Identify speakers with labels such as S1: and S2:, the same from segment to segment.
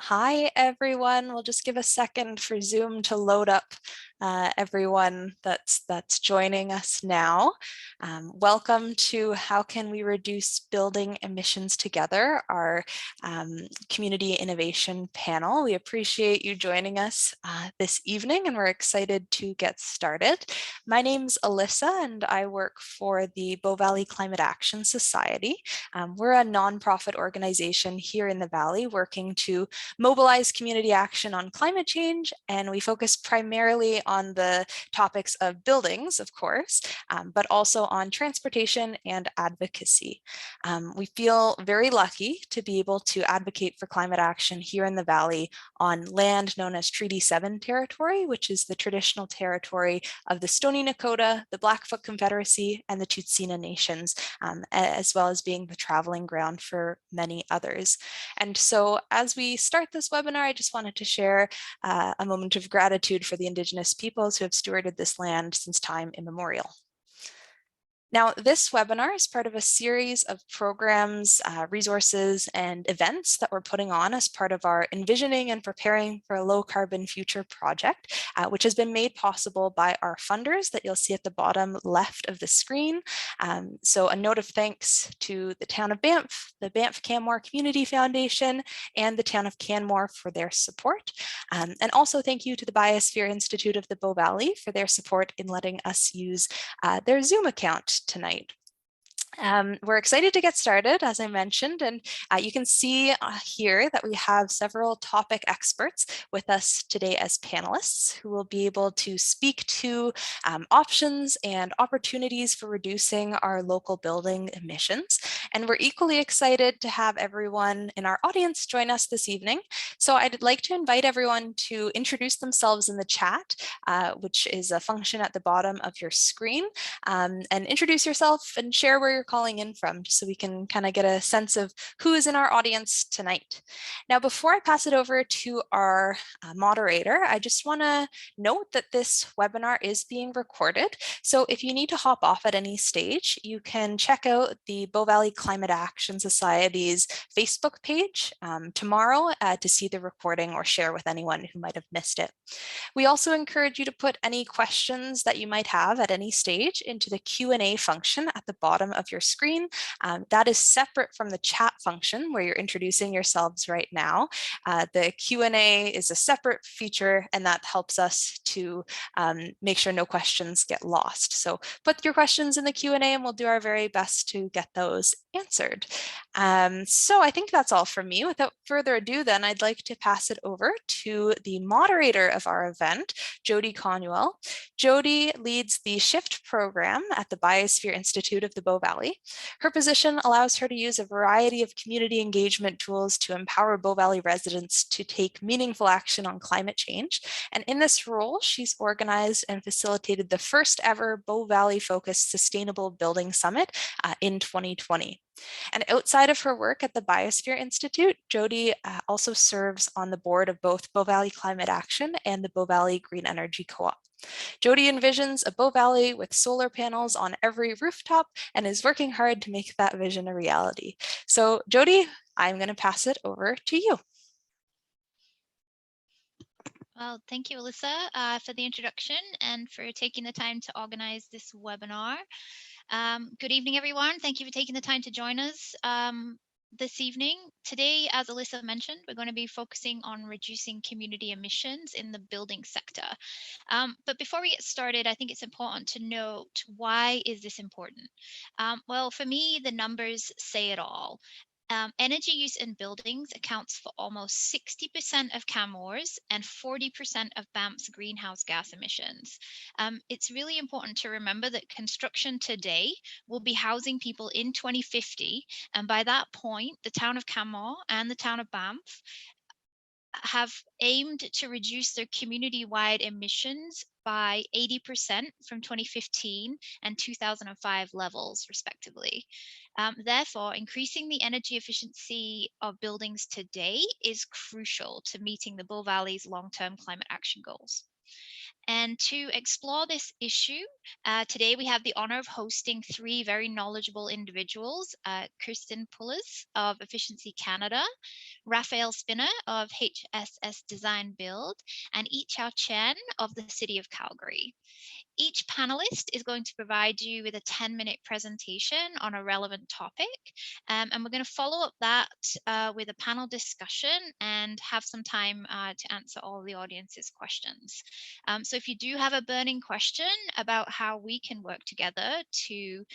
S1: Hi, everyone. We'll just give a second for Zoom to load up everyone that's joining us now. Welcome to How Can We Reduce Building Emissions Together, our community innovation panel. We appreciate you joining us this evening, and we're excited to get started. My name's Alyssa, and I work for the Bow Valley Climate Action Society. We're a nonprofit organization here in the Valley working to mobilize community action on climate change, and we focus primarily on the topics of buildings, of course, but also on transportation and advocacy. We feel very lucky to be able to advocate for climate action here in the Valley on land known as Treaty 7 territory, which is the traditional territory of the Stoney Nakoda, the Blackfoot Confederacy, and the Tsuut'ina Nations, as well as being the traveling ground for many others. And so as we start this webinar, I just wanted to share a moment of gratitude for the Indigenous peoples who have stewarded this land since time immemorial. Now, this webinar is part of a series of programs, resources, and events that we're putting on as part of our Envisioning and Preparing for a Low Carbon Future project, which has been made possible by our funders that you'll see at the bottom left of the screen. So a note of thanks to the town of Banff, the Banff Canmore Community Foundation, and the town of Canmore for their support. And also thank you to the Biosphere Institute of the Bow Valley for their support in letting us use their Zoom account tonight. We're excited to get started, as I mentioned, and you can see here that we have several topic experts with us today as panelists who will be able to speak to options and opportunities for reducing our local building emissions. And we're equally excited to have everyone in our audience join us this evening. So I'd like to invite everyone to introduce themselves in the chat, which is a function at the bottom of your screen, and introduce yourself and share where you're calling in from, just so we can kind of get a sense of who is in our audience tonight. Now, before I pass it over to our moderator, I just want to note that this webinar is being recorded. So if you need to hop off at any stage, you can check out the Bow Valley Climate Action Society's Facebook page tomorrow to see the recording or share with anyone who might have missed it. We also encourage you to put any questions that you might have at any stage into the Q&A function at the bottom of your screen. That is separate from the chat function where you're introducing yourselves right now. The Q&A is a separate feature, and that helps us to make sure no questions get lost. So put your questions in the Q&A and we'll do our very best to get those answered. So I think that's all from me. Without further ado, then I'd like to pass it over to the moderator of our event, Jody Conwell. Jody leads the SHIFT program at the Biosphere Institute of the Bow Valley. Her position allows her to use a variety of community engagement tools to empower Bow Valley residents to take meaningful action on climate change. And in this role, she's organized and facilitated the first ever Bow Valley focused Sustainable Building Summit in 2020. And outside of her work at the Biosphere Institute, Jody also serves on the board of both Bow Valley Climate Action and the Bow Valley Green Energy Co-op. Jody envisions a Bow Valley with solar panels on every rooftop and is working hard to make that vision a reality. So Jody, I'm going to pass it over to you.
S2: Well, thank you, Alyssa, for the introduction and for taking the time to organize this webinar. Good evening, everyone. Thank you for taking the time to join us this evening. Today, as Alyssa mentioned, we're going to be focusing on reducing community emissions in the building sector. But before we get started, I think it's important to note, why is this important? Well, for me, the numbers say it all. Energy use in buildings accounts for almost 60% of Canmore's and 40% of Banff's greenhouse gas emissions. It's really important to remember that construction today will be housing people in 2050, and by that point, the town of Canmore and the town of Banff have aimed to reduce their community-wide emissions by 80% from 2015 and 2005 levels, respectively. Therefore, increasing the energy efficiency of buildings today is crucial to meeting the Bow Valley's long-term climate action goals. And to explore this issue, today we have the honor of hosting three very knowledgeable individuals, Kirsten Pulis of Efficiency Canada, Raphael Spinner of HSS Design Build, and Ichao Chen of the City of Calgary. Each panelist is going to provide you with a 10-minute presentation on a relevant topic. And we're going to follow up that with a panel discussion and have some time to answer all the audience's questions. So if you do have a burning question about how we can work together to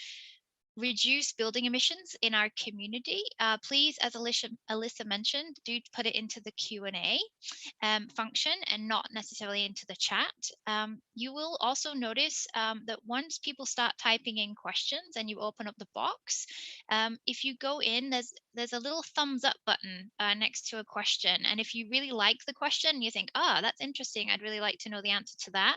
S2: reduce building emissions in our community, please, as Alyssa mentioned, do put it into the Q&A function and not necessarily into the chat. You will also notice that once people start typing in questions and you open up the box, if you go in, there's a little thumbs up button next to a question. And if you really like the question and you think, that's interesting, I'd really like to know the answer to that,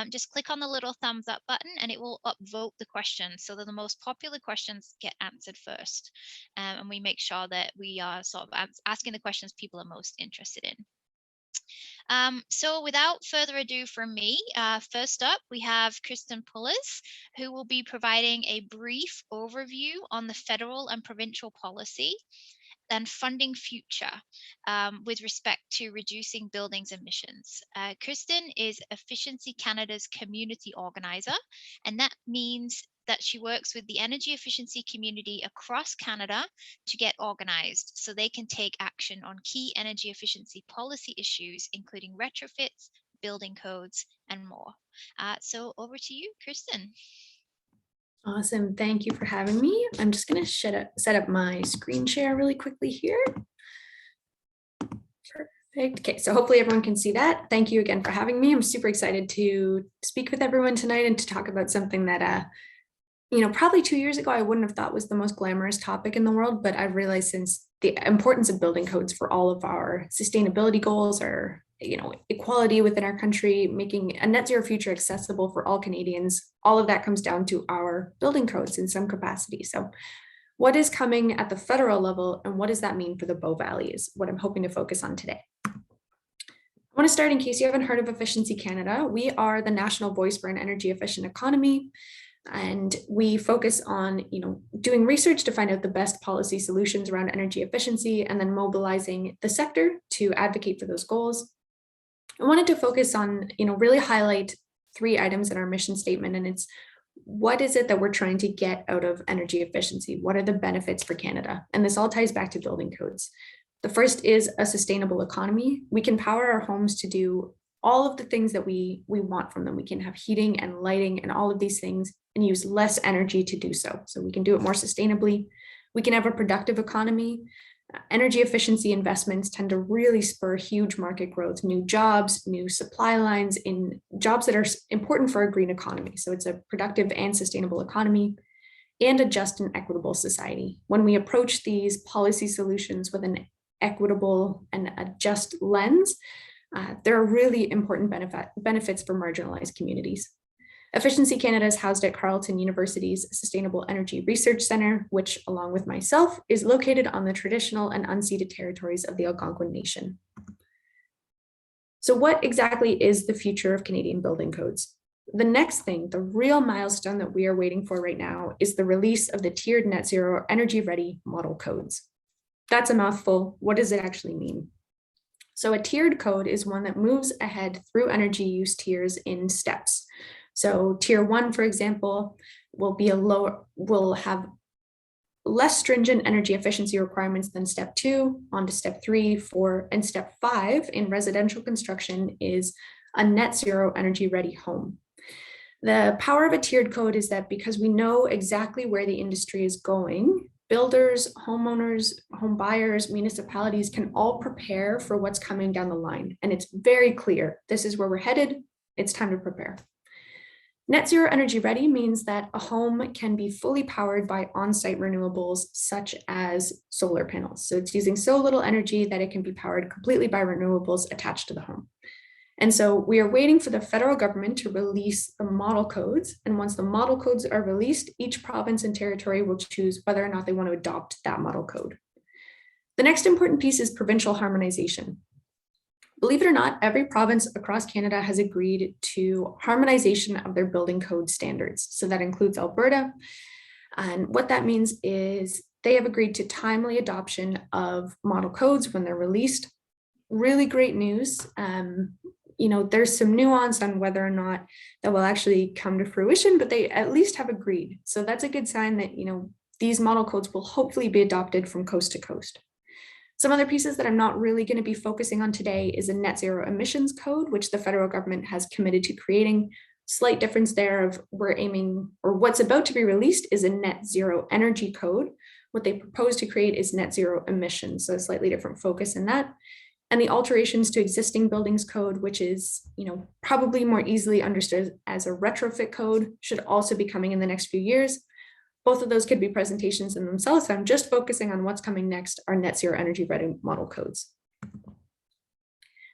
S2: just click on the little thumbs up button and it will upvote the question so that the most popular questions get answered first. And we make sure that we are sort of asking the questions people are most interested in. So without further ado from me, first up, we have Kirsten Pulis, who will be providing a brief overview on the federal and provincial policy and funding future with respect to reducing buildings emissions. Kirsten is Efficiency Canada's community organizer, and that means that she works with the energy efficiency community across Canada to get organized so they can take action on key energy efficiency policy issues, including retrofits, building codes, and more. So over to you, Kirsten.
S3: Awesome. Thank you for having me. I'm just going to set up my screen share really quickly here. Perfect. Okay, so hopefully everyone can see that. Thank you again for having me. I'm super excited to speak with everyone tonight and to talk about something that, probably 2 years ago, I wouldn't have thought was the most glamorous topic in the world, but I've realized since the importance of building codes for all of our sustainability goals, or equality within our country, making a net zero future accessible for all Canadians, all of that comes down to our building codes in some capacity. So what is coming at the federal level and what does that mean for the Bow Valley is what I'm hoping to focus on today. I want to start, in case you haven't heard of Efficiency Canada, we are the national voice for an energy efficient economy. And we focus on, doing research to find out the best policy solutions around energy efficiency and then mobilizing the sector to advocate for those goals. I wanted to focus on, really highlight 3 items in our mission statement, and it's what is it that we're trying to get out of energy efficiency? What are the benefits for Canada? And this all ties back to building codes. The first is a sustainable economy. We can power our homes to do all of the things that we want from them. We can have heating and lighting and all of these things and use less energy to do so. So we can do it more sustainably. We can have a productive economy. Energy efficiency investments tend to really spur huge market growth, new jobs, new supply lines in jobs that are important for a green economy. So it's a productive and sustainable economy and a just and equitable society. When we approach these policy solutions with an equitable and a just lens, there are really important benefits for marginalized communities. Efficiency Canada is housed at Carleton University's Sustainable Energy Research Centre, which, along with myself, is located on the traditional and unceded territories of the Algonquin Nation. So what exactly is the future of Canadian building codes? The next thing, the real milestone that we are waiting for right now, is the release of the tiered net zero energy ready model codes. That's a mouthful. What does it actually mean? So a tiered code is one that moves ahead through energy use tiers in steps. So tier 1, for example, will have less stringent energy efficiency requirements than step 2, on to step 3, 4, and step 5 in residential construction is a net zero energy ready home. The power of a tiered code is that because we know exactly where the industry is going, builders, homeowners, home buyers, municipalities can all prepare for what's coming down the line. And it's very clear, this is where we're headed, it's time to prepare. Net zero energy ready means that a home can be fully powered by on-site renewables such as solar panels. So it's using so little energy that it can be powered completely by renewables attached to the home. And so we are waiting for the federal government to release the model codes. And once the model codes are released, each province and territory will choose whether or not they want to adopt that model code. The next important piece is provincial harmonization. Believe it or not, every province across Canada has agreed to harmonization of their building code standards. So that includes Alberta. And what that means is they have agreed to timely adoption of model codes when they're released. Really great news. There's some nuance on whether or not that will actually come to fruition, but they at least have agreed. So that's a good sign that, these model codes will hopefully be adopted from coast to coast. Some other pieces that I'm not really going to be focusing on today is a net zero emissions code, which the federal government has committed to creating. Slight difference there of we're aiming, or what's about to be released is a net zero energy code. What they propose to create is net zero emissions, so a slightly different focus in that. And the alterations to existing buildings code, which is, probably more easily understood as a retrofit code, should also be coming in the next few years. Both of those could be presentations in themselves. So I'm just focusing on what's coming next, our net zero energy ready model codes.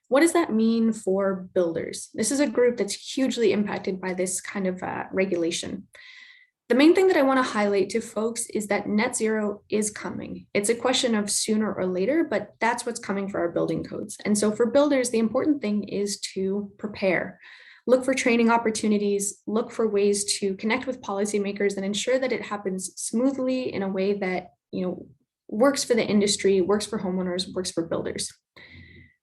S3: What does that mean for builders? This is a group that's hugely impacted by this kind of regulation. The main thing that I want to highlight to folks is that net zero is coming. It's a question of sooner or later, but that's what's coming for our building codes. And so for builders, the important thing is to prepare. Look for training opportunities, look for ways to connect with policymakers and ensure that it happens smoothly in a way that, works for the industry, works for homeowners, works for builders.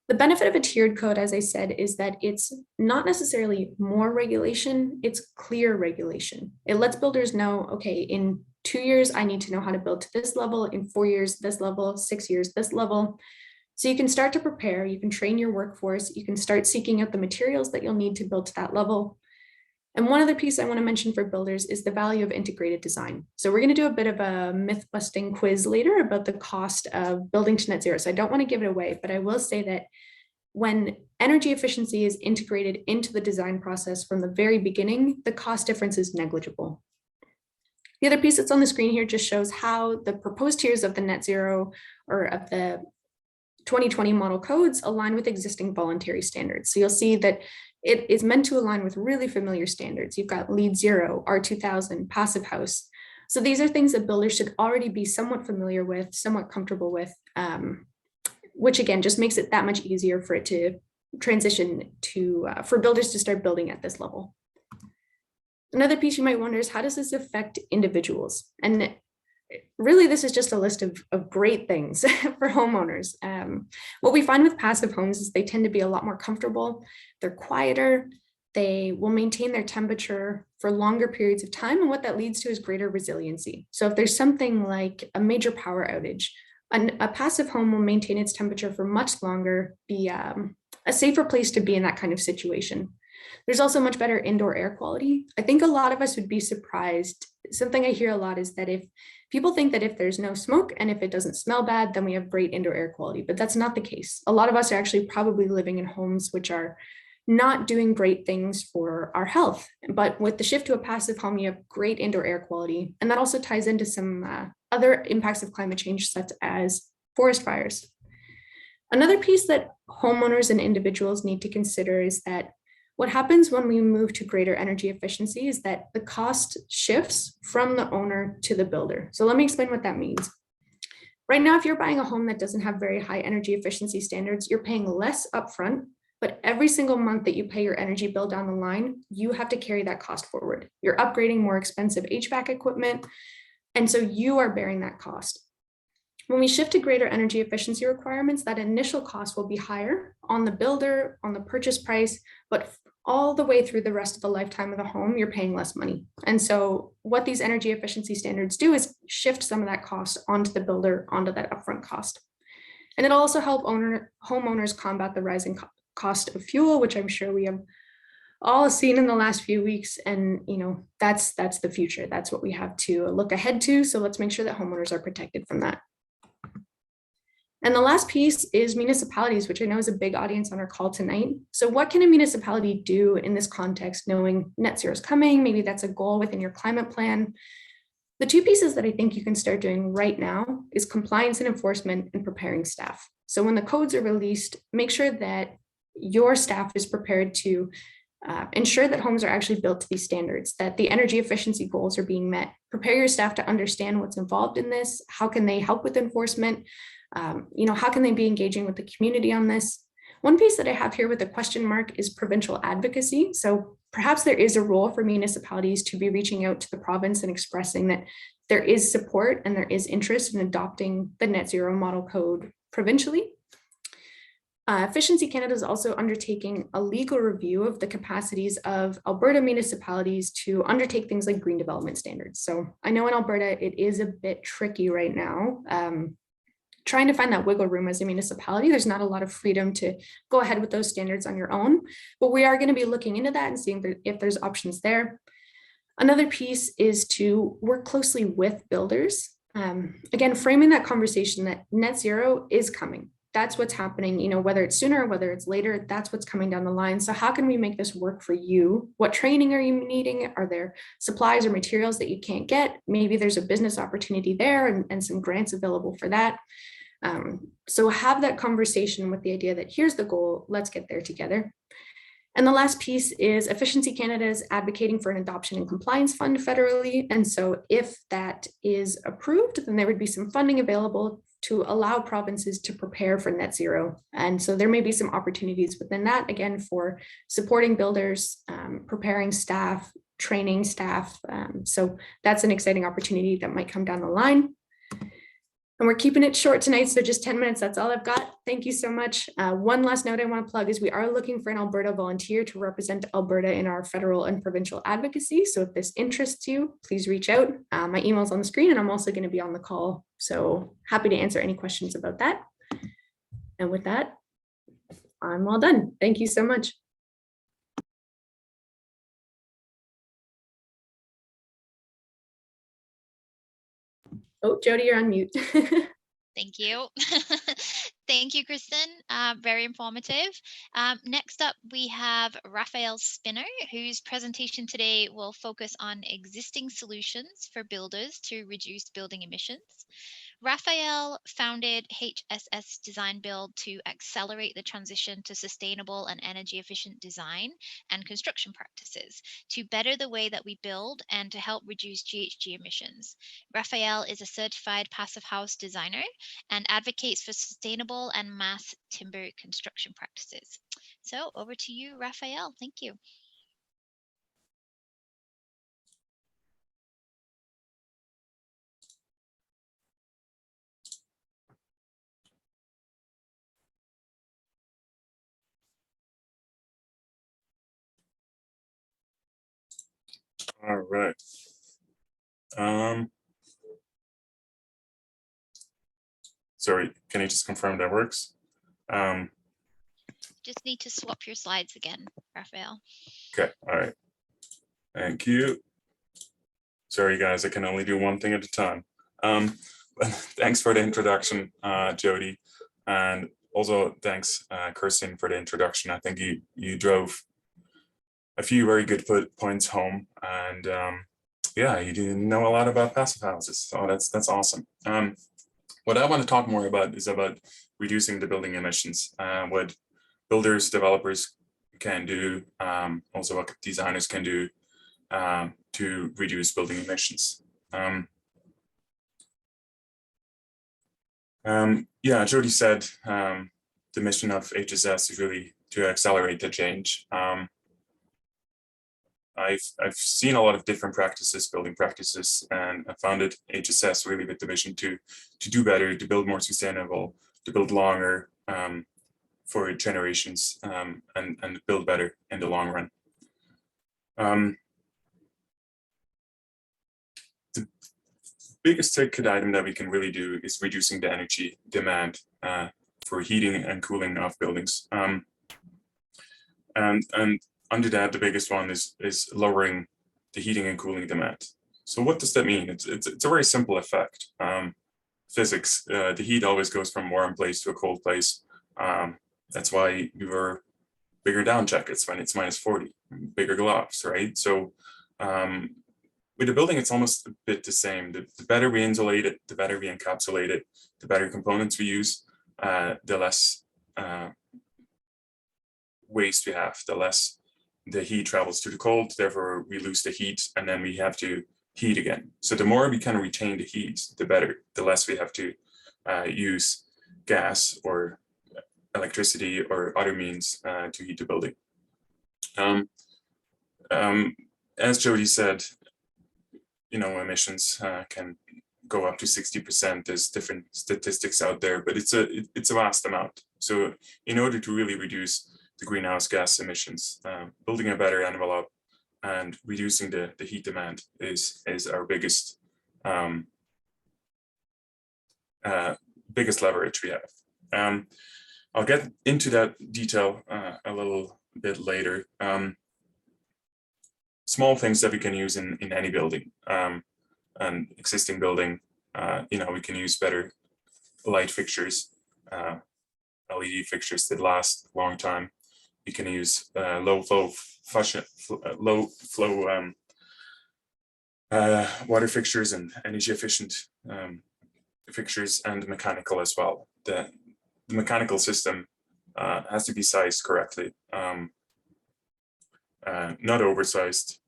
S3: The benefit of a tiered code, as I said, is that it's not necessarily more regulation, it's clear regulation. It lets builders know, okay, in 2 years, I need to know how to build to this level, in 4 years, this level, 6 years, this level. So you can start to prepare, you can train your workforce, you can start seeking out the materials that you'll need to build to that level. And one other piece I want to mention for builders is the value of integrated design. So we're going to do a bit of a myth busting quiz later about the cost of building to net zero. So I don't want to give it away, but I will say that when energy efficiency is integrated into the design process from the very beginning, the cost difference is negligible. The other piece that's on the screen here just shows how the proposed tiers of the net zero or of the 2020 model codes align with existing voluntary standards. So you'll see that it is meant to align with really familiar standards. You've got LEED Zero, R2000, Passive House. So these are things that builders should already be somewhat familiar with, somewhat comfortable with, which again, just makes it that much easier for it to transition to, for builders to start building at this level. Another piece you might wonder is how does this affect individuals? And really, this is just a list of great things for homeowners. What we find with passive homes is they tend to be a lot more comfortable. They're quieter. They will maintain their temperature for longer periods of time. And what that leads to is greater resiliency. So if there's something like a major power outage, a passive home will maintain its temperature for much longer, be a safer place to be in that kind of situation. There's also much better indoor air quality. I think a lot of us would be surprised. Something I hear a lot is that if people think that if there's no smoke and if it doesn't smell bad, then we have great indoor air quality, but that's not the case. A lot of us are actually probably living in homes which are not doing great things for our health. But with the shift to a passive home, you have great indoor air quality. And that also ties into some other impacts of climate change, such as forest fires. Another piece that homeowners and individuals need to consider is that what happens when we move to greater energy efficiency is that the cost shifts from the owner to the builder. So let me explain what that means. Right now, if you're buying a home that doesn't have very high energy efficiency standards, you're paying less upfront, but every single month that you pay your energy bill down the line, you have to carry that cost forward. You're upgrading more expensive HVAC equipment, and so you are bearing that cost. When we shift to greater energy efficiency requirements, that initial cost will be higher on the builder, on the purchase price, but all the way through the rest of the lifetime of the home, you're paying less money. And so what these energy efficiency standards do is shift some of that cost onto the builder, onto that upfront cost. And it'll also help homeowners combat the rising cost of fuel, which I'm sure we have all seen in the last few weeks. And that's the future. That's what we have to look ahead to. So let's make sure that homeowners are protected from that. And the last piece is municipalities, which I know is a big audience on our call tonight. So what can a municipality do in this context, knowing net zero is coming? Maybe that's a goal within your climate plan. The two pieces that I think you can start doing right now is compliance and enforcement and preparing staff. So when the codes are released, make sure that your staff is prepared to ensure that homes are actually built to these standards, that the energy efficiency goals are being met. Prepare your staff to understand what's involved in this. How can they help with enforcement? How can they be engaging with the community on this? One piece that I have here with a question mark is provincial advocacy. So perhaps there is a role for municipalities to be reaching out to the province and expressing that there is support and there is interest in adopting the net zero model code provincially. Efficiency Canada is also undertaking a legal review of the capacities of Alberta municipalities to undertake things like green development standards. So I know in Alberta, it is a bit tricky right now. Trying to find that wiggle room as a municipality, there's not a lot of freedom to go ahead with those standards on your own, but we are going to be looking into that and seeing if there's options there. Another piece is to work closely with builders. Again, framing that conversation that net zero is coming. That's what's happening, you know, whether it's sooner or whether it's later, that's what's coming down the line. So how can we make this work for you? What training are you needing? Are there supplies or materials that you can't get? Maybe there's a business opportunity there and some grants available for that. So have that conversation with the idea that here's the goal, let's get there together. And the last piece is Efficiency Canada is advocating for an adoption and compliance fund federally. And so if that is approved, then there would be some funding available to allow provinces to prepare for net zero. And so there may be some opportunities within that, again, for supporting builders, preparing staff, training staff. So that's an exciting opportunity that might come down the line. And we're keeping it short tonight, so just 10 minutes, that's all I've got. Thank you so much. One last note I want to plug is we are looking for an Alberta volunteer to represent Alberta in our federal and provincial advocacy. So if this interests you, please reach out. My email's on the screen and I'm also going to be on the call. So happy to answer any questions about that. And with that, I'm all done. Thank you so much. Oh, Jody, you're on mute.
S2: Thank you. Thank you, Kristen. Very informative. Next up, we have Raphael Spinner, whose presentation today will focus on existing solutions for builders to reduce building emissions. Raphael founded HSS Design Build to accelerate the transition to sustainable and energy efficient design and construction practices to better the way that we build and to help reduce GHG emissions. Raphael is a certified passive house designer and advocates for sustainable and mass timber construction practices. So over to you, Raphael. Thank you.
S4: All right. Sorry, can you just confirm that works?
S2: Just need to swap your slides again, Raphael.
S4: Okay, all right. Thank you. Sorry, guys, I can only do one thing at a time. Thanks for the introduction, Jody. And also thanks, Kirsten, for the introduction. I think you drove a few very good points home, and yeah, you do know a lot about passive houses, so that's awesome. What I want to talk more about is about reducing the building emissions, what builders, developers can do, also what designers can do to reduce building emissions. Yeah, Jody said the mission of HSS is really to accelerate the change. I've seen a lot of different practices, building practices, and I founded HSS really with the vision to do better, to build more sustainable, to build longer for generations, and build better in the long run. The biggest ticket item that we can really do is reducing the energy demand for heating and cooling of buildings. And under that, the biggest one is lowering the heating and cooling demand. So what does that mean? It's a very simple effect. Physics, the heat always goes from warm place to a cold place. That's why you wear bigger down jackets when it's -40, bigger gloves, right? So with the building, it's almost a bit the same. The better we insulate it, the better we encapsulate it, the better components we use, the less waste we have, the less the heat travels to the cold, therefore we lose the heat and then we have to heat again. So the more we can retain the heat, the better, the less we have to use gas or electricity or other means to heat the building. As Jody said, emissions can go up to 60%. There's different statistics out there, but it's a vast amount. So in order to really reduce the greenhouse gas emissions, building a better envelope and reducing the heat demand is our biggest leverage we have. I'll get into that detail a little bit later. Small things that we can use in any building, an existing building. We can use better light fixtures, LED fixtures that last a long time. We can use low flow water fixtures and energy efficient fixtures, and mechanical as well. The mechanical system has to be sized correctly, not oversized,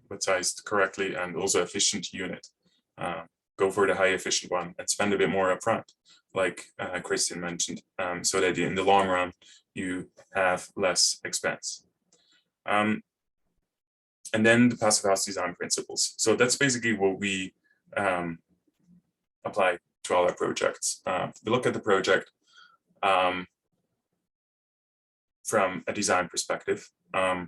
S4: but sized correctly, and also efficient unit. Go for the high efficient one and spend a bit more upfront, like Christian mentioned, so that in the long run you have less expense. And then the passive house design principles. So that's basically what we apply to all our projects. We look at the project from a design perspective, and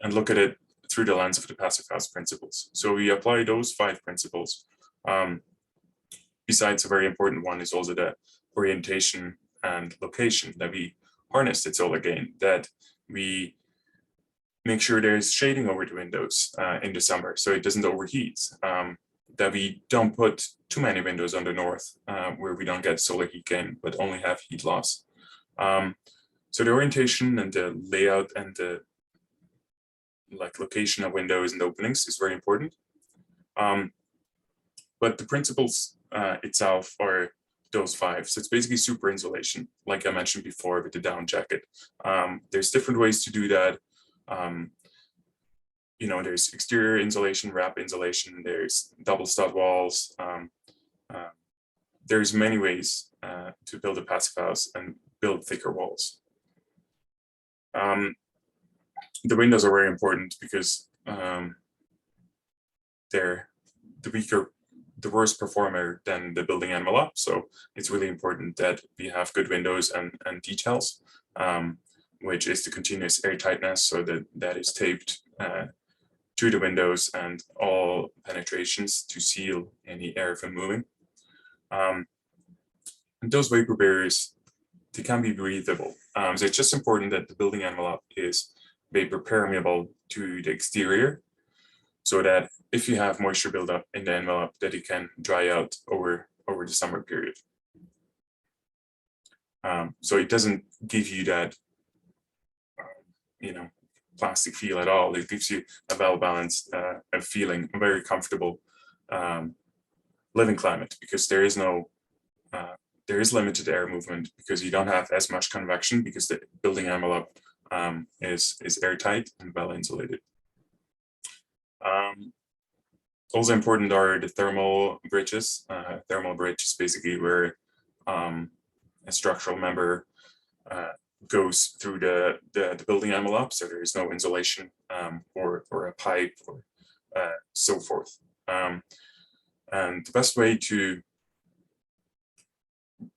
S4: look at it through the lens of the passive house principles. So we apply those 5 principles. Besides, a very important one is also the orientation and location, that we harness the solar gain, that we make sure there's shading over the windows in the summer so it doesn't overheat, that we don't put too many windows on the north where we don't get solar heat gain but only have heat loss. So the orientation and the layout and the location of windows and openings is very important. But the principles itself are those 5. So it's basically super insulation, like I mentioned before with the down jacket. There's different ways to do that. There's exterior insulation, wrap insulation, there's double stud walls. There's many ways to build a passive house and build thicker walls. The windows are very important because they're the worst performer than the building envelope. So it's really important that we have good windows and details, which is the continuous air tightness, so that is taped to the windows and all penetrations to seal any air from moving. And those vapor barriers, they can be breathable. So it's just important that the building envelope is vapor permeable to the exterior, so that if you have moisture buildup in the envelope, that it can dry out over the summer period. So it doesn't give you that plastic feel at all. It gives you a well-balanced feeling, a very comfortable living climate, because there is limited air movement, because you don't have as much convection, because the building envelope is airtight and well insulated. Also important are the thermal bridges. Thermal bridge is basically where a structural member goes through the building envelope, so there is no insulation or a pipe or so forth. And the best way to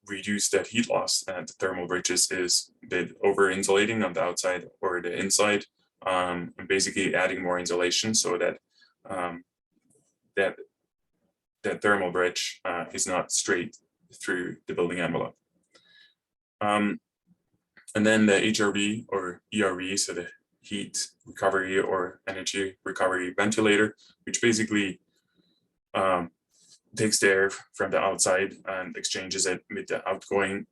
S4: reduce that heat loss at the thermal bridges is the over insulating on the outside or the inside, and basically adding more insulation so that that thermal bridge is not straight through the building envelope. And then the HRV or ERV, so the heat recovery or energy recovery ventilator, which basically takes the air from the outside and exchanges it with the outgoing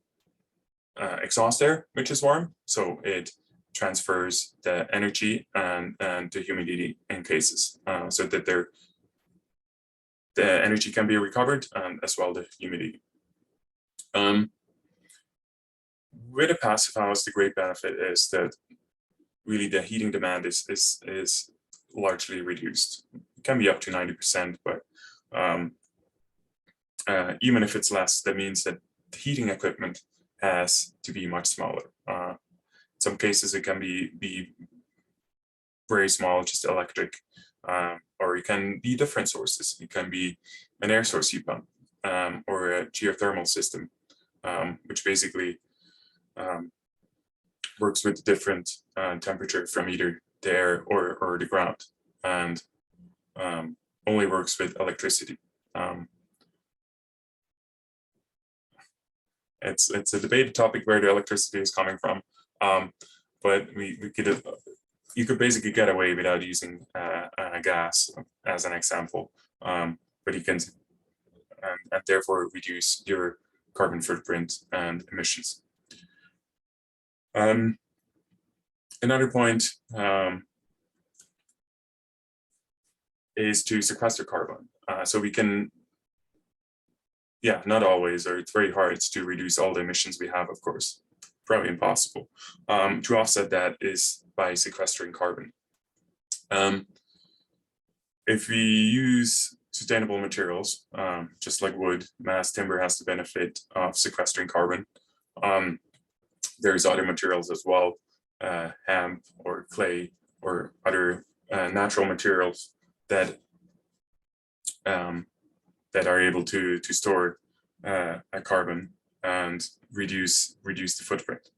S4: exhaust air, which is warm. So it transfers the energy and the humidity in cases, so that the energy can be recovered, and as well the humidity. With a passive house, the great benefit is that really the heating demand is largely reduced. It can be up to 90%, but even if it's less, that means that the heating equipment has to be much smaller. In some cases, it can be very small, just electric, or it can be different sources. It can be an air source heat pump, or a geothermal system, which basically works with different temperature from either the air or the ground, and only works with electricity. It's a debated topic where the electricity is coming from, but you could basically get away without using gas as an example, but you can and therefore reduce your carbon footprint and emissions. Another point is to sequester carbon. So we can, not always, or it's very hard to reduce all the emissions we have, of course, probably impossible. To offset that is by sequestering carbon. If we use sustainable materials, just like wood, mass timber has the benefit of sequestering carbon. There's other materials as well, hemp or clay or other natural materials that are able to store a carbon and reduce the footprint.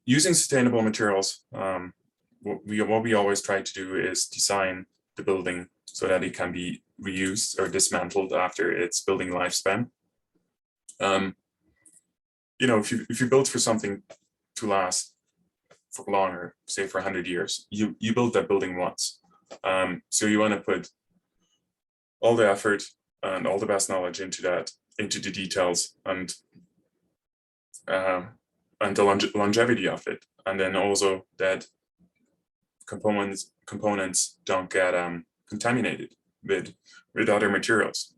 S4: Using sustainable materials, what we always try to do is design the building so that it can be reused or dismantled after its building lifespan. If you build for something to last for longer, say for 100 years, you build that building once. So you want to put all the effort and all the best knowledge into the details and the longevity of it, and then also that components don't get contaminated with other materials.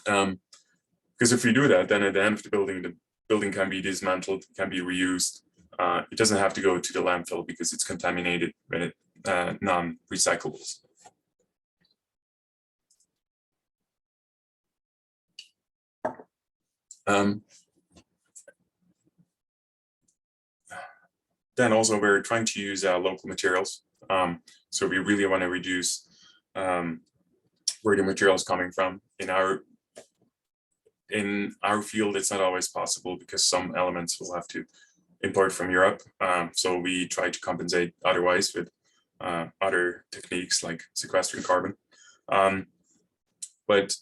S4: Because if we do that, then at the end of the building can be dismantled, can be reused. It doesn't have to go to the landfill because it's contaminated with non-recyclables. Then also we're trying to use local materials. So we really want to reduce where the material is coming from. In our field, it's not always possible because some elements will have to import from Europe. So we try to compensate otherwise with other techniques like sequestering carbon. But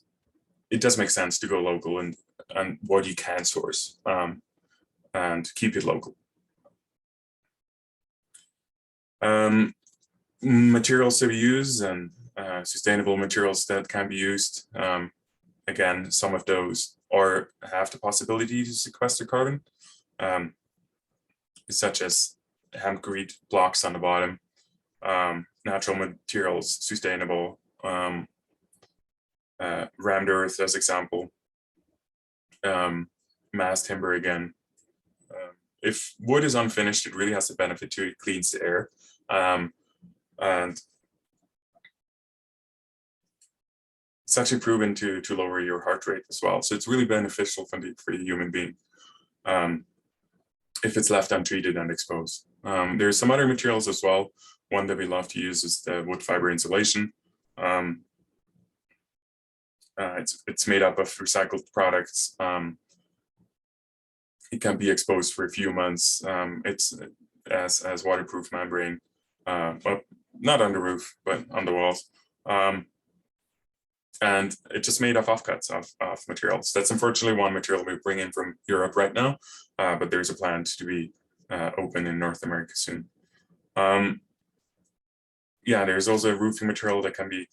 S4: it does make sense to go local and what you can source and keep it local. Materials that we use and sustainable materials that can be used. Again, some of those have the possibility to sequester carbon, such as hempcrete blocks on the bottom, natural materials, sustainable, rammed earth as example, mass timber again. If wood is unfinished, it really has the benefit to it cleans the air. And it's actually proven to lower your heart rate as well. So it's really beneficial for the human being if it's left untreated and exposed. There's some other materials as well. One that we love to use is the wood fiber insulation. It's made up of recycled products. It can be exposed for a few months. It's as waterproof membrane, well, not on the roof, but on the walls. And it's just made of offcuts of materials. That's unfortunately one material we bring in from Europe right now, but there's a plan to be open in North America soon. Yeah, there's also a roofing material that can be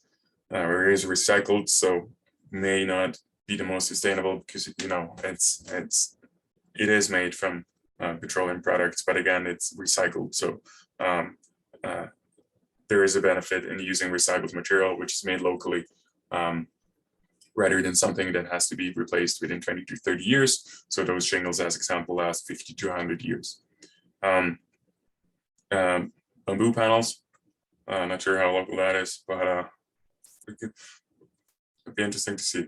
S4: or is recycled, so may not be the most sustainable because it is made from petroleum products, but again, it's recycled. So there is a benefit in using recycled material, which is made locally, rather than something that has to be replaced within 20 to 30 years. So those shingles, as example, last 50 to 100 years. Bamboo panels, not sure how local that is, but it'd be interesting to see.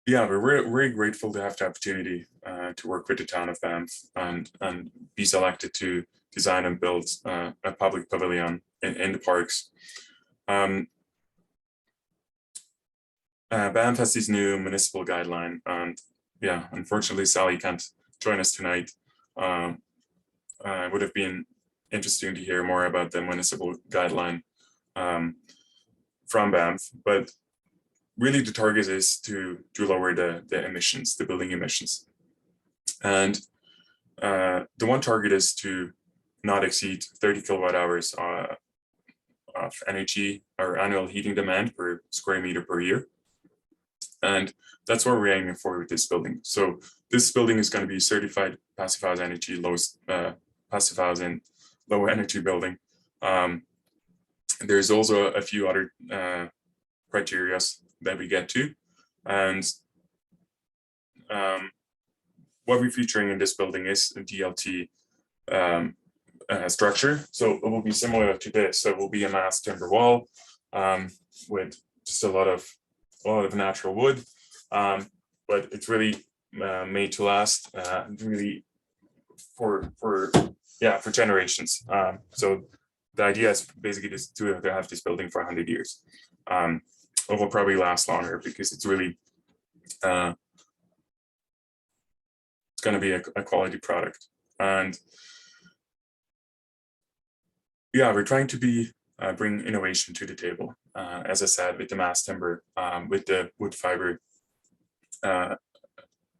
S4: Yeah, we're very grateful to have the opportunity to work with the town of Banff and be selected to design and build a public pavilion in the parks. Banff has this new municipal guideline, and yeah, unfortunately Sally can't join us tonight. It would have been interesting to hear more about the municipal guideline from Banff, but really the target is to lower the emissions, the building emissions. And the one target is to not exceed 30 kilowatt hours of energy or annual heating demand per square meter per year. And that's what we're aiming for with this building. So this building is going to be certified passive house energy, passive housing, low energy building. There's also a few other criteria that we get to, and what we're featuring in this building is a DLT structure. So it will be similar to this. So it will be a mass timber wall with just a lot of natural wood, but it's really made to last, really for generations. So the idea is basically just to have this building for 100 years. It will probably last longer because it's really it's going to be a quality product. And yeah, we're trying to bring innovation to the table. As I said, with the mass timber, with the wood fiber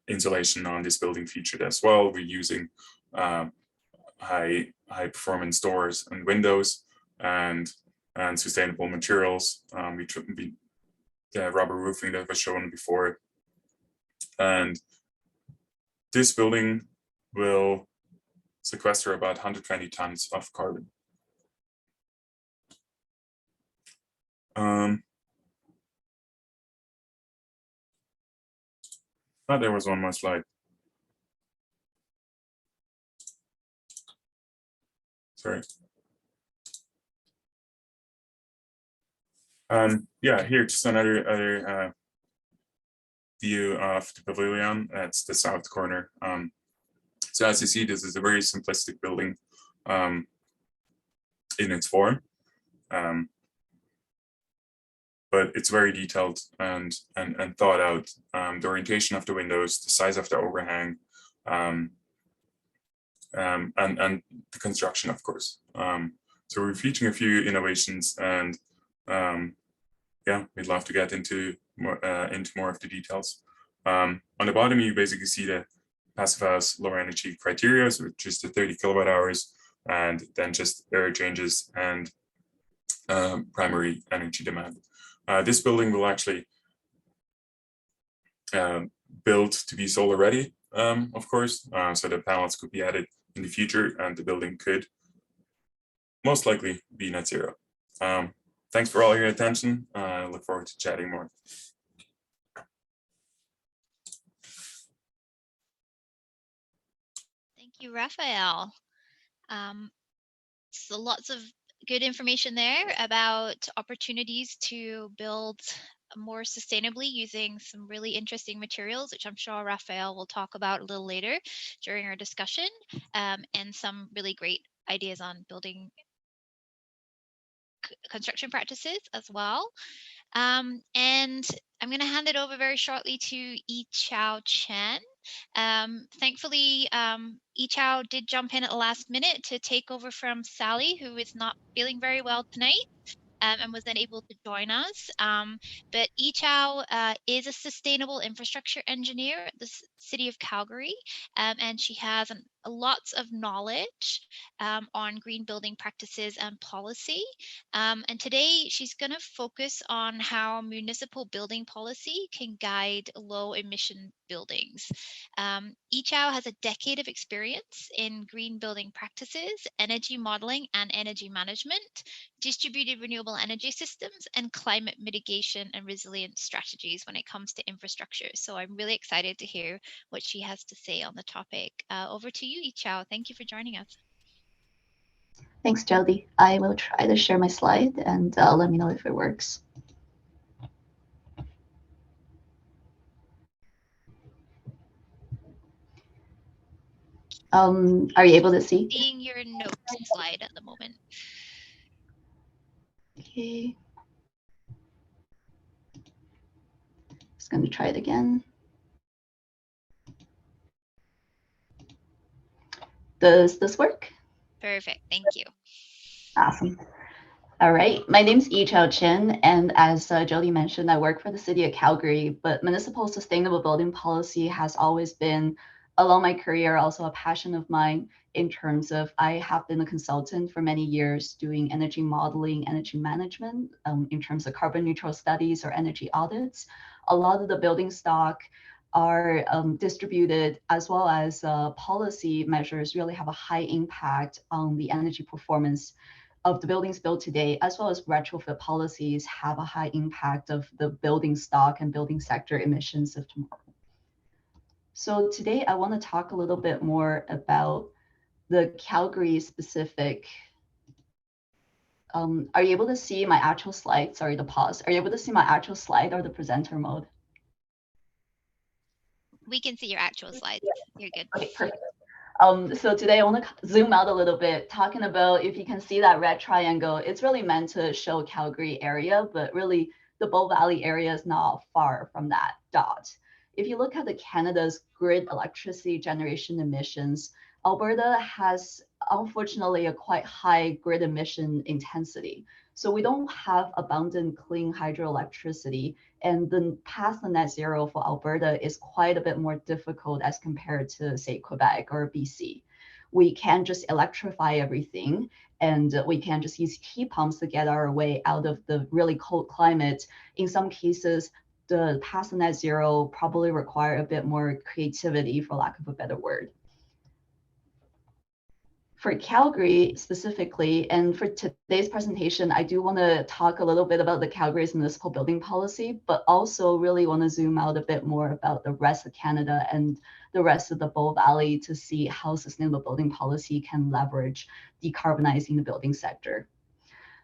S4: insulation on this building featured as well. We're using high performance doors and windows and sustainable materials. The rubber roofing that was shown before. And this building will sequester about 120 tons of carbon. Oh, there was one more slide. Sorry. Yeah, here just another view of the pavilion. That's the south corner. So as you see, this is a very simplistic building in its form, but it's very detailed and thought out. The orientation of the windows, the size of the overhang, and the construction, of course. So we're featuring a few innovations, and yeah, we'd love to get into more of the details. On the bottom, you basically see the passive house lower energy criteria, so just the 30 kilowatt hours, and then just air changes and primary energy demand. This building will actually build to be solar ready, of course, so the panels could be added in the future, and the building could most likely be net zero. Thanks for all your attention. I look forward to chatting more.
S2: Thank you, Raphael. So lots of good information there about opportunities to build more sustainably using some really interesting materials, which I'm sure Raphael will talk about a little later during our discussion, and some really great ideas on building construction practices as well. And I'm going to hand it over very shortly to Ichao Chen. Thankfully, Ichao did jump in at the last minute to take over from Sally, who is not feeling very well tonight. And was then able to join us. But Ichao is a sustainable infrastructure engineer at the city of Calgary, and she has lots of knowledge on green building practices and policy. And today she's going to focus on how municipal building policy can guide low emission buildings. Ichao has a decade of experience in green building practices, energy modeling and energy management, distributed renewable energy systems, and climate mitigation and resilience strategies when it comes to infrastructure. So I'm really excited to hear what she has to say on the topic. Over to you, Ichao. Thank you for joining us.
S5: Thanks, Jody. I will try to share my slide and let me know if it works. Are you able to see?
S2: Seeing your note slide at the moment.
S5: Okay. Just going to try it again. Does this work?
S2: Perfect. Thank you.
S5: Awesome. All right. My name's Ichao Chen, and as Jody mentioned, I work for the city of Calgary, but municipal sustainable building policy has always been, along my career, also a passion of mine in terms of I have been a consultant for many years doing energy modeling, energy management, in terms of carbon neutral studies or energy audits. A lot of the building stock are distributed, as well as policy measures really have a high impact on the energy performance of the buildings built today, as well as retrofit policies have a high impact of the building stock and building sector emissions of tomorrow. So today I want to talk a little bit more about the Calgary specific. Are you able to see my actual slide? Sorry to pause. Are you able to see my actual slide or the presenter mode?
S2: We can see your actual slides. You're good.
S5: Okay, perfect. So today I want to zoom out a little bit, talking about, if you can see that red triangle, it's really meant to show Calgary area, but really the Bow Valley area is not far from that dot. If you look at the Canada's grid electricity generation emissions, Alberta has unfortunately a quite high grid emission intensity. So we don't have abundant clean hydroelectricity, and the path to net zero for Alberta is quite a bit more difficult as compared to, say, Quebec or BC. We can't just electrify everything, and we can just use heat pumps to get our way out of the really cold climate. In some cases, the path to net zero probably require a bit more creativity, for lack of a better word. For Calgary specifically, and for today's presentation, I do want to talk a little bit about the Calgary's municipal building policy, but also really want to zoom out a bit more about the rest of Canada and the rest of the Bow Valley to see how sustainable building policy can leverage decarbonizing the building sector.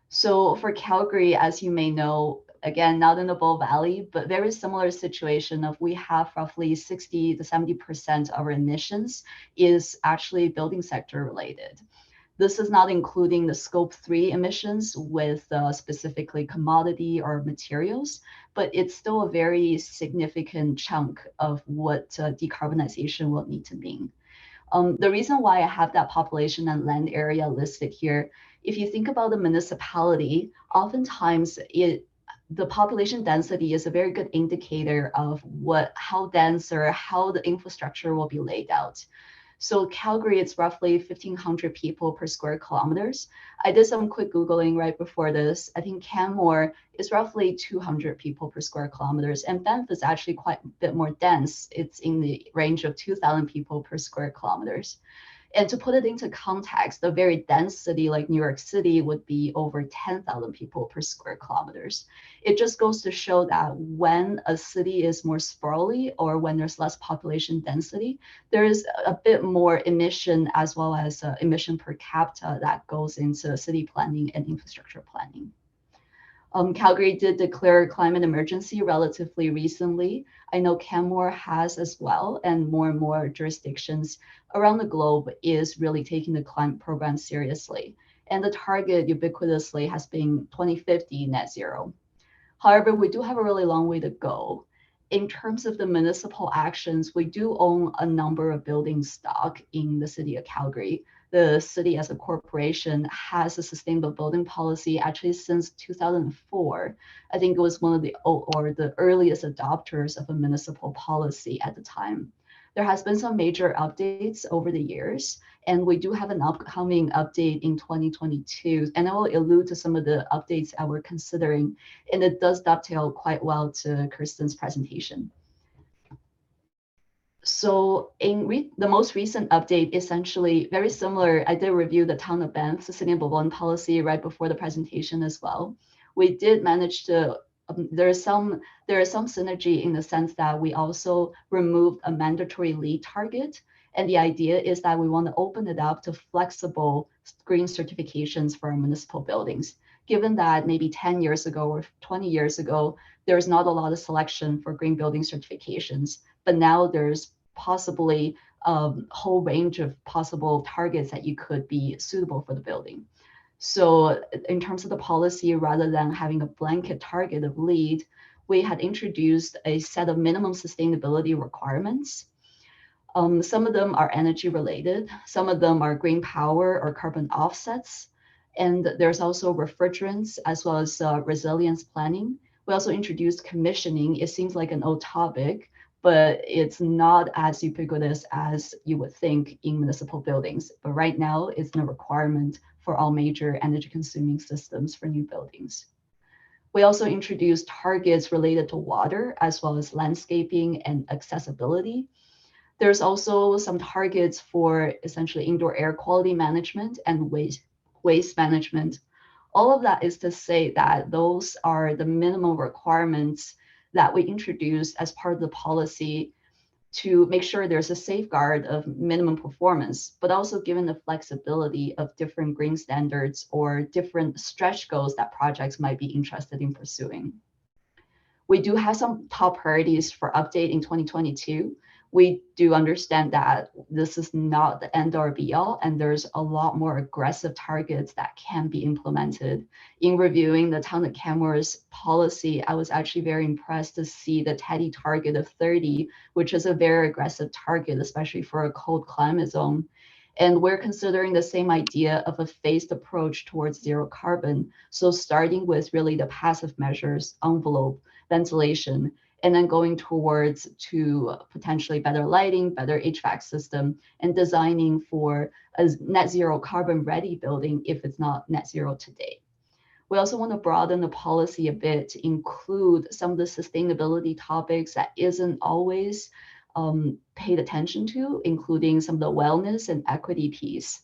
S5: So for Calgary, as you may know, again, not in the Bow Valley, but very similar situation of we have roughly 60 to 70% of our emissions is actually building sector related. This is not including the scope 3 emissions with specifically commodity or materials, but it's still a very significant chunk of what decarbonization will need to mean. The reason why I have that population and land area listed here, if you think about the municipality, oftentimes the population density is a very good indicator of how dense or how the infrastructure will be laid out. So Calgary, it's roughly 1,500 people per square kilometers. I did some quick Googling right before this. I think Canmore is roughly 200 people per square kilometers, and Banff is actually quite a bit more dense. It's in the range of 2,000 people per square kilometers. And to put it into context, a very dense city like New York City would be over 10,000 people per square kilometers. It just goes to show that when a city is more sprawly or when there's less population density, there is a bit more emission as well as emission per capita that goes into city planning and infrastructure planning. Calgary did declare a climate emergency relatively recently. I know Canmore has as well, and more jurisdictions around the globe is really taking the climate program seriously. And the target ubiquitously has been 2050 net zero. However, we do have a really long way to go. In terms of the municipal actions, we do own a number of building stock in the city of Calgary. The city as a corporation has a sustainable building policy actually since 2004. I think it was one of the earliest adopters of a municipal policy at the time. There has been some major updates over the years, and we do have an upcoming update in 2022, and I will allude to some of the updates that we're considering, and it does dovetail quite well to Kirsten's presentation. So in the most recent update, essentially very similar, I did review the town of Banff sustainable building policy right before the presentation as well. We did manage to there is some synergy in the sense that we also removed a mandatory LEED target. And the idea is that we want to open it up to flexible green certifications for our municipal buildings. Given that maybe 10 years ago or 20 years ago, there's not a lot of selection for green building certifications, but now there's possibly a whole range of possible targets that you could be suitable for the building. So in terms of the policy, rather than having a blanket target of LEED, we had introduced a set of minimum sustainability requirements. Some of them are energy related, some of them are green power or carbon offsets, and there's also refrigerants as well as resilience planning. We also introduced commissioning. It seems like an old topic, but it's not as ubiquitous as you would think in municipal buildings. But right now, it's a requirement for all major energy consuming systems for new buildings. We also introduced targets related to water as well as landscaping and accessibility. There's also some targets for essentially indoor air quality management and waste management. All of that is to say that those are the minimum requirements that we introduced as part of the policy to make sure there's a safeguard of minimum performance, but also given the flexibility of different green standards or different stretch goals that projects might be interested in pursuing. We do have some top priorities for update in 2022. We do understand that this is not the end or be all, and there's a lot more aggressive targets that can be implemented. In reviewing the Town of Kenmore's policy, I was actually very impressed to see the TEDI target of 30, which is a very aggressive target, especially for a cold climate zone. And we're considering the same idea of a phased approach towards zero carbon. So starting with really the passive measures, envelope, ventilation, and then going towards to potentially better lighting, better HVAC system, and designing for a net zero carbon ready building if it's not net zero today. We also want to broaden the policy a bit to include some of the sustainability topics that isn't always paid attention to, including some of the wellness and equity piece.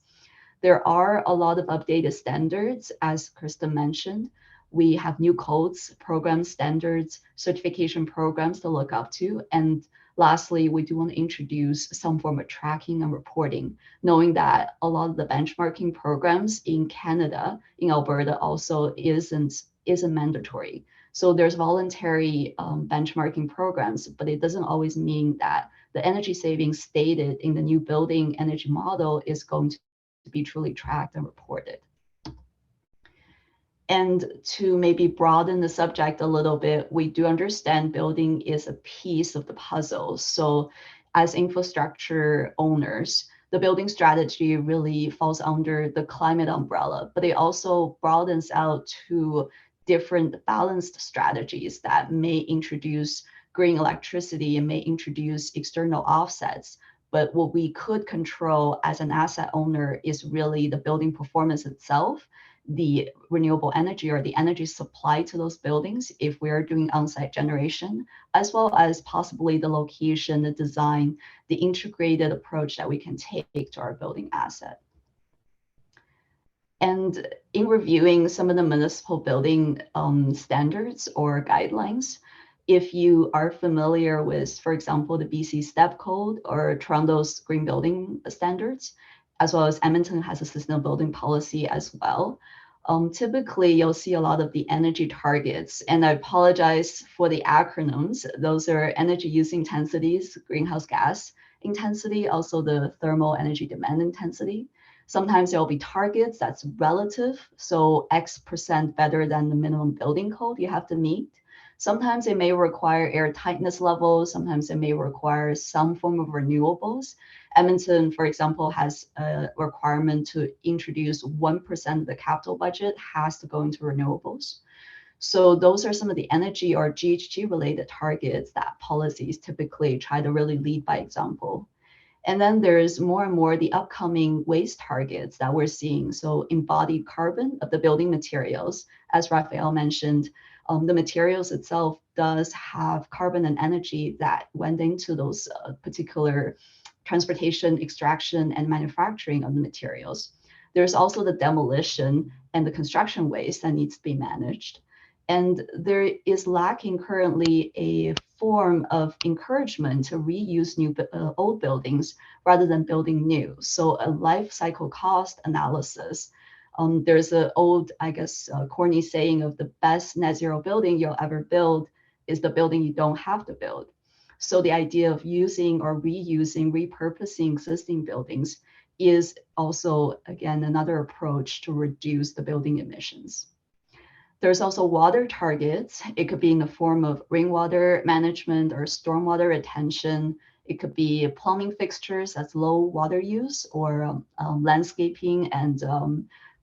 S5: There are a lot of updated standards, as Krista mentioned. We have new codes, programs, standards, certification programs to look up to. And lastly, we do want to introduce some form of tracking and reporting, knowing that a lot of the benchmarking programs in Canada, in Alberta also isn't mandatory. So there's voluntary benchmarking programs, but it doesn't always mean that the energy savings stated in the new building energy model is going to be truly tracked and reported. And to maybe broaden the subject a little bit, we do understand building is a piece of the puzzle. So as infrastructure owners, the building strategy really falls under the climate umbrella, but it also broadens out to different balanced strategies that may introduce green electricity and may introduce external offsets. But what we could control as an asset owner is really the building performance itself, the renewable energy or the energy supply to those buildings if we are doing on-site generation, as well as possibly the location, the design, the integrated approach that we can take to our building asset. And in reviewing some of the municipal building standards or guidelines, if you are familiar with, for example, the BC STEP Code or Toronto's Green Building Standards, as well as Edmonton has a sustainable building policy as well. Typically, you'll see a lot of the energy targets, and I apologize for the acronyms. Those are energy use intensities, greenhouse gas intensity, also the thermal energy demand intensity. Sometimes there will be targets that's relative, so X% better than the minimum building code you have to meet. Sometimes it may require air tightness levels. Sometimes it may require some form of renewables. Edmonton, for example, has a requirement to introduce 1% of the capital budget has to go into renewables. So those are some of the energy or GHG related targets that policies typically try to really lead by example. And then there's more and more the upcoming waste targets that we're seeing. So embodied carbon of the building materials, as Raphael mentioned, the materials itself does have carbon and energy that went into those particular transportation, extraction, and manufacturing of the materials. There's also the demolition and the construction waste that needs to be managed. And there is lacking currently a form of encouragement to reuse old buildings rather than building new. So a life cycle cost analysis. There's an old, I guess, corny saying of the best net zero building you'll ever build is the building you don't have to build. So the idea of using or reusing, repurposing existing buildings is also, again, another approach to reduce the building emissions. There's also water targets. It could be in the form of rainwater management or stormwater retention. It could be plumbing fixtures that's low water use, or landscaping and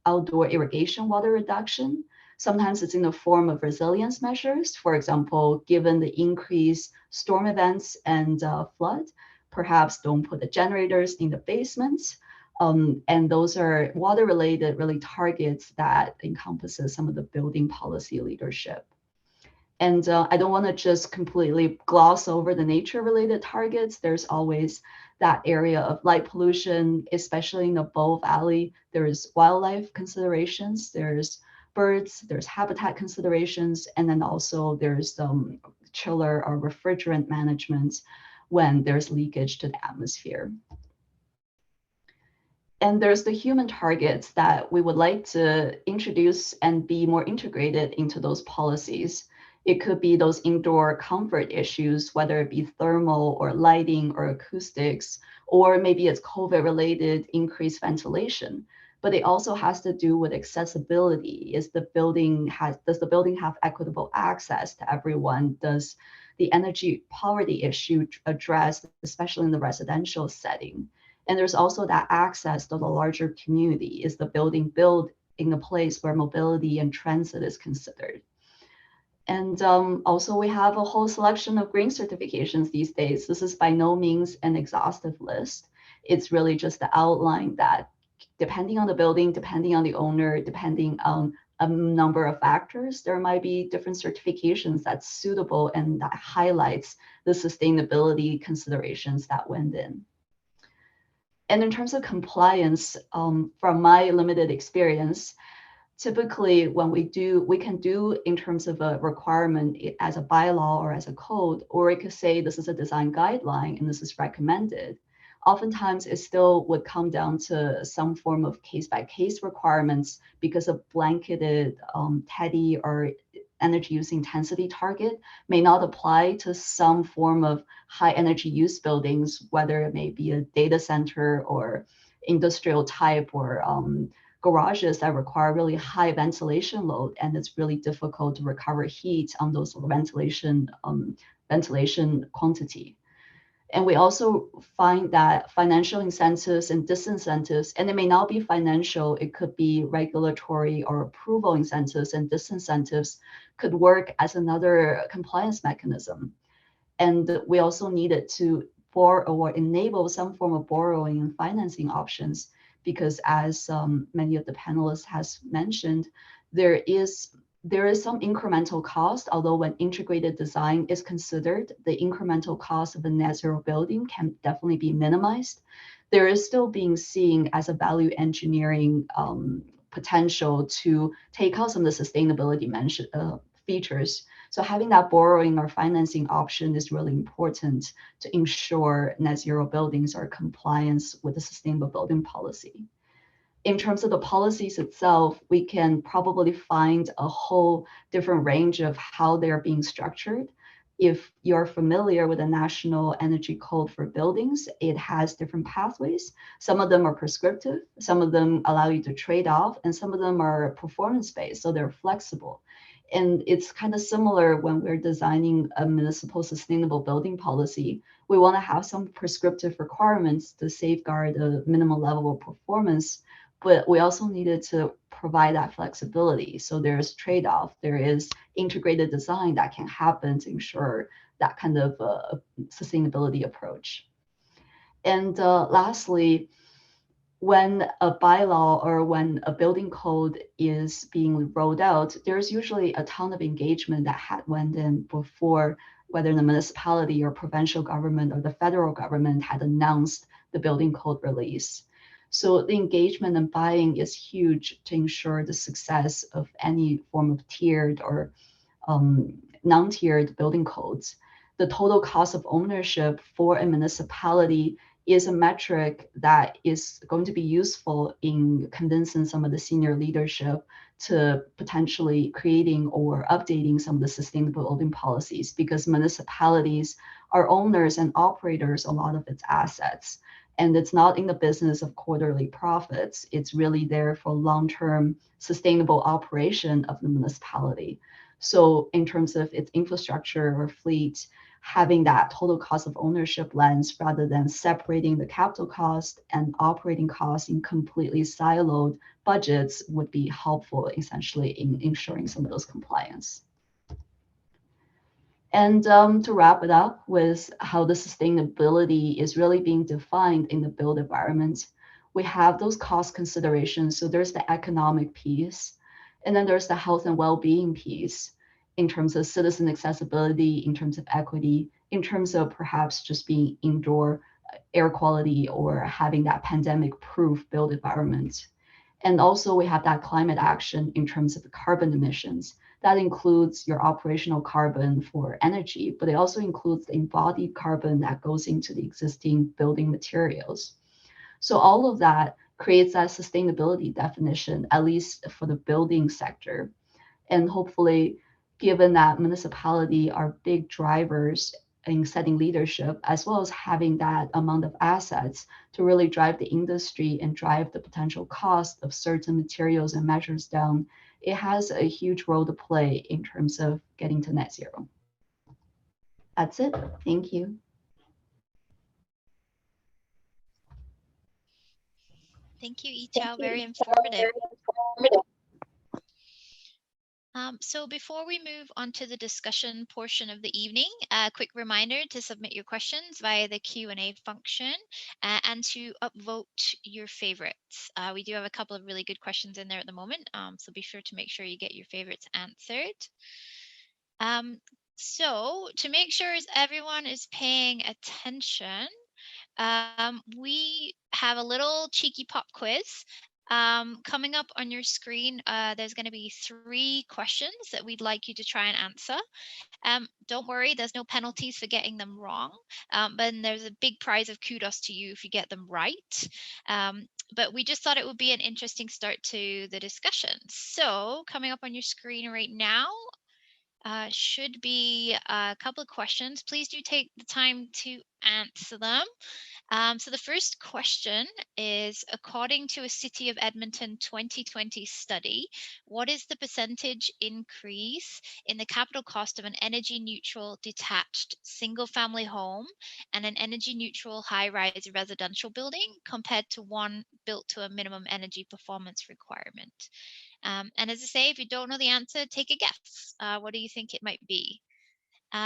S5: outdoor irrigation water reduction. Sometimes it's in the form of resilience measures. For example, given the increased storm events and flood, perhaps don't put the generators in the basements. And those are water-related really targets that encompasses some of the building policy leadership. And I don't want to just completely gloss over the nature-related targets. There's always that area of light pollution, especially in the Bow Valley. There's wildlife considerations, there's birds, there's habitat considerations, and then also there's chiller or refrigerant management when there's leakage to the atmosphere. And there's the human targets that we would like to introduce and be more integrated into those policies. It could be those indoor comfort issues, whether it be thermal or lighting or acoustics, or maybe it's COVID-related increased ventilation. But it also has to do with accessibility. Does the building have equitable access to everyone? Does the energy poverty issue address, especially in the residential setting? And there's also that access to the larger community. Is the building built in a place where mobility and transit is considered? And also we have a whole selection of green certifications these days. This is by no means an exhaustive list. It's really just the outline that depending on the building, depending on the owner, depending on a number of factors, there might be different certifications that's suitable and that highlights the sustainability considerations that went in. And in terms of compliance, from my limited experience, typically when we can do in terms of a requirement as a bylaw or as a code, or it could say this is a design guideline and this is recommended. Oftentimes it still would come down to some form of case-by-case requirements because a blanketed TEDI or energy use intensity target may not apply to some form of high energy use buildings, whether it may be a data center or industrial type or garages that require really high ventilation load, and it's really difficult to recover heat on those ventilation quantity. And we also find that financial incentives and disincentives, and it may not be financial, it could be regulatory or approval incentives and disincentives could work as another compliance mechanism. And we also needed to borrow or enable some form of borrowing and financing options, because as many of the panelists has mentioned, there is some incremental cost, although when integrated design is considered, the incremental cost of a net zero building can definitely be minimized. There is still being seen as a value engineering potential to take out some of the sustainability features. So having that borrowing or financing option is really important to ensure net zero buildings are in compliance with the sustainable building policy. In terms of the policies itself, we can probably find a whole different range of how they're being structured. If you're familiar with the National Energy Code for buildings, it has different pathways. Some of them are prescriptive, some of them allow you to trade off, and some of them are performance-based, so they're flexible. And it's kind of similar when we're designing a municipal sustainable building policy. We want to have some prescriptive requirements to safeguard a minimum level of performance, but we also needed to provide that flexibility. So there's trade-off, there is integrated design that can happen to ensure that kind of sustainability approach. And lastly, when a bylaw or when a building code is being rolled out, there's usually a ton of engagement that went in before, whether the municipality or provincial government or the federal government had announced the building code release. So the engagement and buying is huge to ensure the success of any form of tiered or non-tiered building codes. The total cost of ownership for a municipality is a metric that is going to be useful in convincing some of the senior leadership to potentially creating or updating some of the sustainable building policies, because municipalities are owners and operators a lot of its assets. And it's not in the business of quarterly profits. It's really there for long-term sustainable operation of the municipality. So in terms of its infrastructure or fleet, having that total cost of ownership lens rather than separating the capital cost and operating costs in completely siloed budgets would be helpful essentially in ensuring some of those compliance. And to wrap it up with how the sustainability is really being defined in the built environment, we have those cost considerations. So there's the economic piece, and then there's the health and well-being piece in terms of citizen accessibility, in terms of equity, in terms of perhaps just being indoor air quality or having that pandemic-proof built environment. And also we have that climate action in terms of the carbon emissions. That includes your operational carbon for energy, but it also includes the embodied carbon that goes into the existing building materials. So all of that creates that sustainability definition, at least for the building sector. And hopefully, given that municipality are big drivers in setting leadership, as well as having that amount of assets to really drive the industry and drive the potential cost of certain materials and measures down, it has a huge role to play in terms of getting to net zero. That's it. Thank you.
S2: Thank you, Ichao. Very informative. So before we move on to the discussion portion of the evening, a quick reminder to submit your questions via the Q&A function and to upvote your favorites. We do have a couple of really good questions in there at the moment, so be sure to make sure you get your favorites answered. So to make sure everyone is paying attention, we have a little cheeky pop quiz. Coming up on your screen, there's going to be 3 questions that we'd like you to try and answer. Don't worry, there's no penalties for getting them wrong, but there's a big prize of kudos to you if you get them right. But we just thought it would be an interesting start to the discussion. So coming up on your screen right now should be a couple of questions. Please do take the time to answer them. So the first question is, according to a City of Edmonton 2020 study, what is the percentage increase in the capital cost of an energy neutral detached single family home and an energy neutral high-rise residential building compared to one built to a minimum energy performance requirement? And as I say, if you don't know the answer, take a guess. What do you think it might be?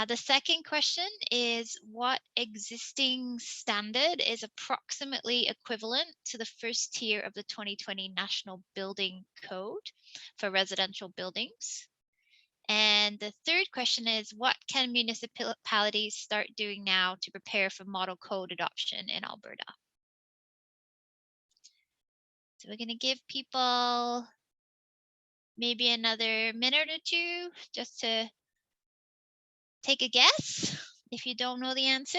S2: The second question is, what existing standard is approximately equivalent to the first tier of the 2020 National Building Code for residential buildings? And the third question is, what can municipalities start doing now to prepare for model code adoption in Alberta? So we're going to give people maybe another minute or two just to take a guess if you don't know the answer.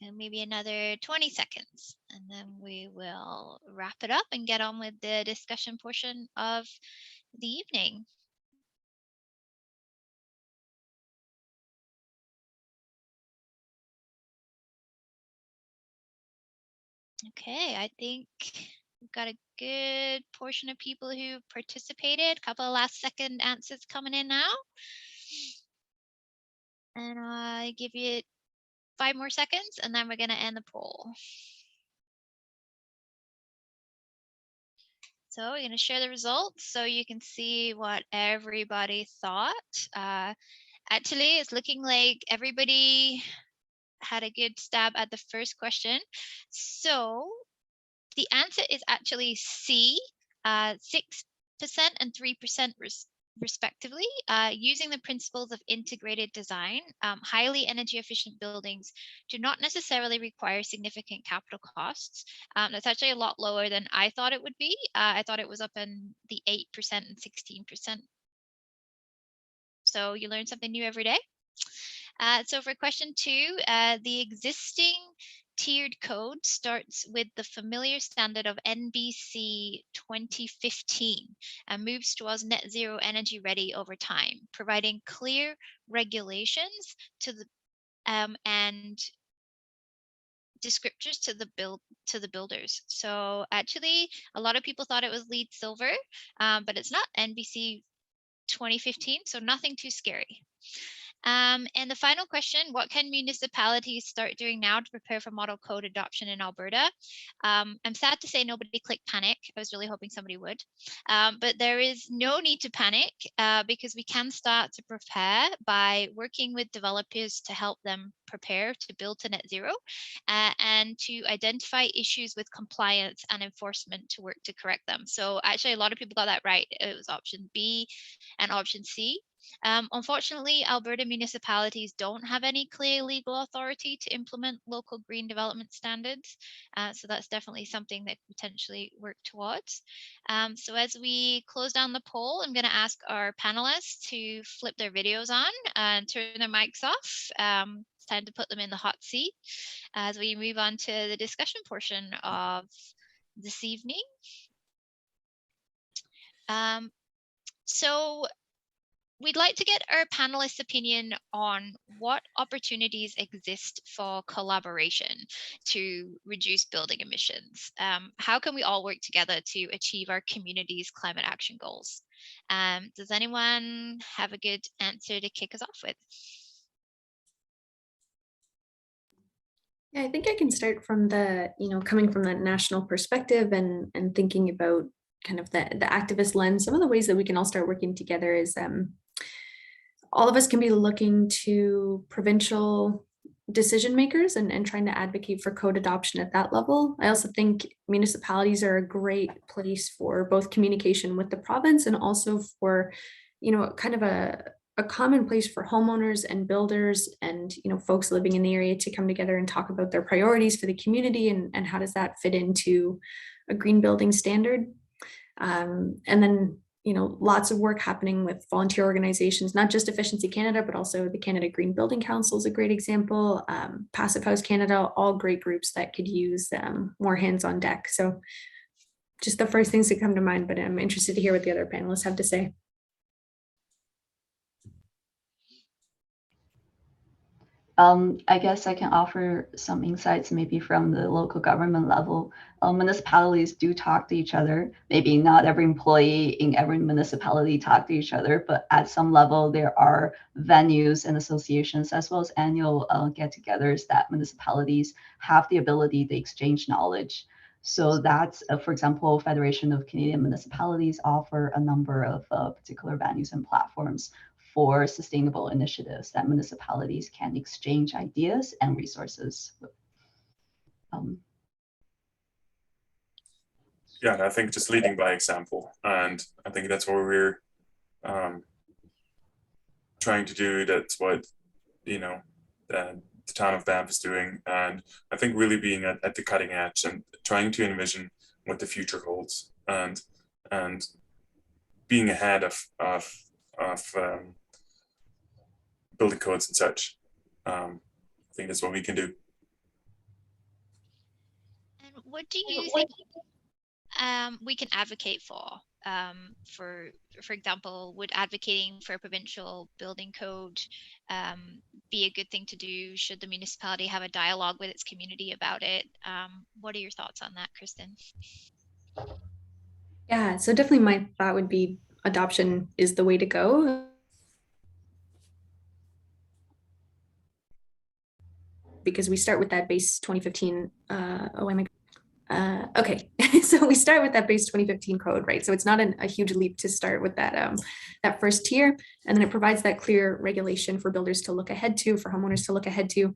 S2: And maybe another 20 seconds, and then we will wrap it up and get on with the discussion portion of the evening. Okay, I think we've got a good portion of people who participated. A couple of last second answers coming in now. And I give you 5 more seconds, and then we're going to end the poll. So we're going to share the results so you can see what everybody thought. Actually, it's looking like everybody had a good stab at the first question. So the answer is actually C, 6% and 3% respectively, using the principles of integrated design, highly energy efficient buildings do not necessarily require significant capital costs. That's actually a lot lower than I thought it would be. I thought it was up in the 8% and 16%. So you learn something new every day. So for question 2, the existing tiered code starts with the familiar standard of NBC 2015 and moves towards net zero energy ready over time, providing clear regulations to the and descriptors to the builders. So actually, a lot of people thought it was LEED silver, but it's not. NBC 2015, so nothing too scary. And the final question, what can municipalities start doing now to prepare for model code adoption in Alberta? I'm sad to say nobody clicked panic. I was really hoping somebody would. But there is no need to panic because we can start to prepare by working with developers to help them prepare to build to net zero and to identify issues with compliance and enforcement to work to correct them. So actually, a lot of people got that right. It was option B and option C. Unfortunately, Alberta municipalities don't have any clear legal authority to implement local green development standards. So that's definitely something that could potentially work towards. So as we close down the poll, I'm going to ask our panelists to flip their videos on and turn their mics off. It's time to put them in the hot seat as we move on to the discussion portion of this evening. So we'd like to get our panelists' opinion on what opportunities exist for collaboration to reduce building emissions. How can we all work together to achieve our community's climate action goals? Does anyone have a good answer to kick us off with?
S3: Yeah, I think I can start from the, coming from that national perspective and thinking about kind of the activist lens. Some of the ways that we can all start working together is all of us can be looking to provincial decision makers and trying to advocate for code adoption at that level. I also think municipalities are a great place for both communication with the province and also for, kind of a common place for homeowners and builders and, folks living in the area to come together and talk about their priorities for the community and how does that fit into a green building standard. And then, lots of work happening with volunteer organizations, not just Efficiency Canada, but also the Canada Green Building Council is a great example. Passive House Canada, all great groups that could use more hands on deck. So just the first things that come to mind, but I'm interested to hear what the other panelists have to say.
S5: I guess I can offer some insights maybe from the local government level. Municipalities do talk to each other. Maybe not every employee in every municipality talk to each other, but at some level there are venues and associations as well as annual get-togethers that municipalities have the ability to exchange knowledge. So that's, for example, Federation of Canadian Municipalities offer a number of particular venues and platforms for sustainable initiatives that municipalities can exchange ideas and resources with.
S4: Yeah, I think just leading by example, and I think that's what we're trying to do. That's what the town of Banff is doing, and I think really being at the cutting edge and trying to envision what the future holds, and being ahead of building codes and such. I think that's what we can do.
S2: And what do you think we can advocate for? For example, would advocating for a provincial building code be a good thing to do? Should the municipality have a dialogue with its community about it? What are your thoughts on that, Kristen?
S3: Yeah, so definitely my thought would be adoption is the way to go. Because we start with that base 2015, okay, so we start with that base 2015 code, right? So it's not a huge leap to start with that, that first tier, and then it provides that clear regulation for builders to look ahead to, for homeowners to look ahead to.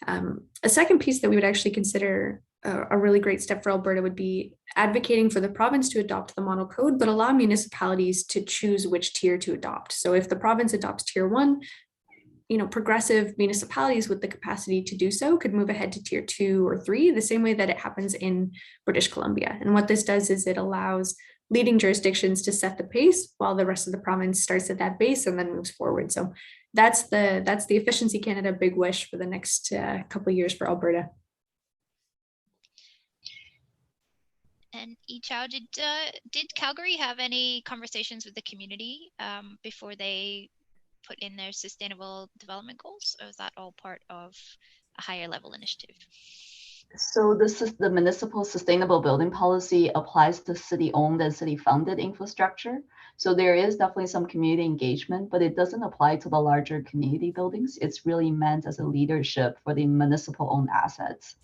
S3: A second piece that we would actually consider a really great step for Alberta would be advocating for the province to adopt the model code, but allow municipalities to choose which tier to adopt. So if the province adopts tier 1, progressive municipalities with the capacity to do so could move ahead to tier 2 or 3, the same way that it happens in British Columbia. And what this does is it allows leading jurisdictions to set the pace while the rest of the province starts at that base and then moves forward. So that's the Efficiency Canada big wish for the next couple of years for Alberta.
S2: And Ichao, did Calgary have any conversations with the community before they put in their sustainable development goals, or is that all part of a higher level initiative?
S5: So this is the municipal sustainable building policy applies to city-owned and city-funded infrastructure. So there is definitely some community engagement, but it doesn't apply to the larger community buildings. It's really meant as a leadership for the municipal-owned assets.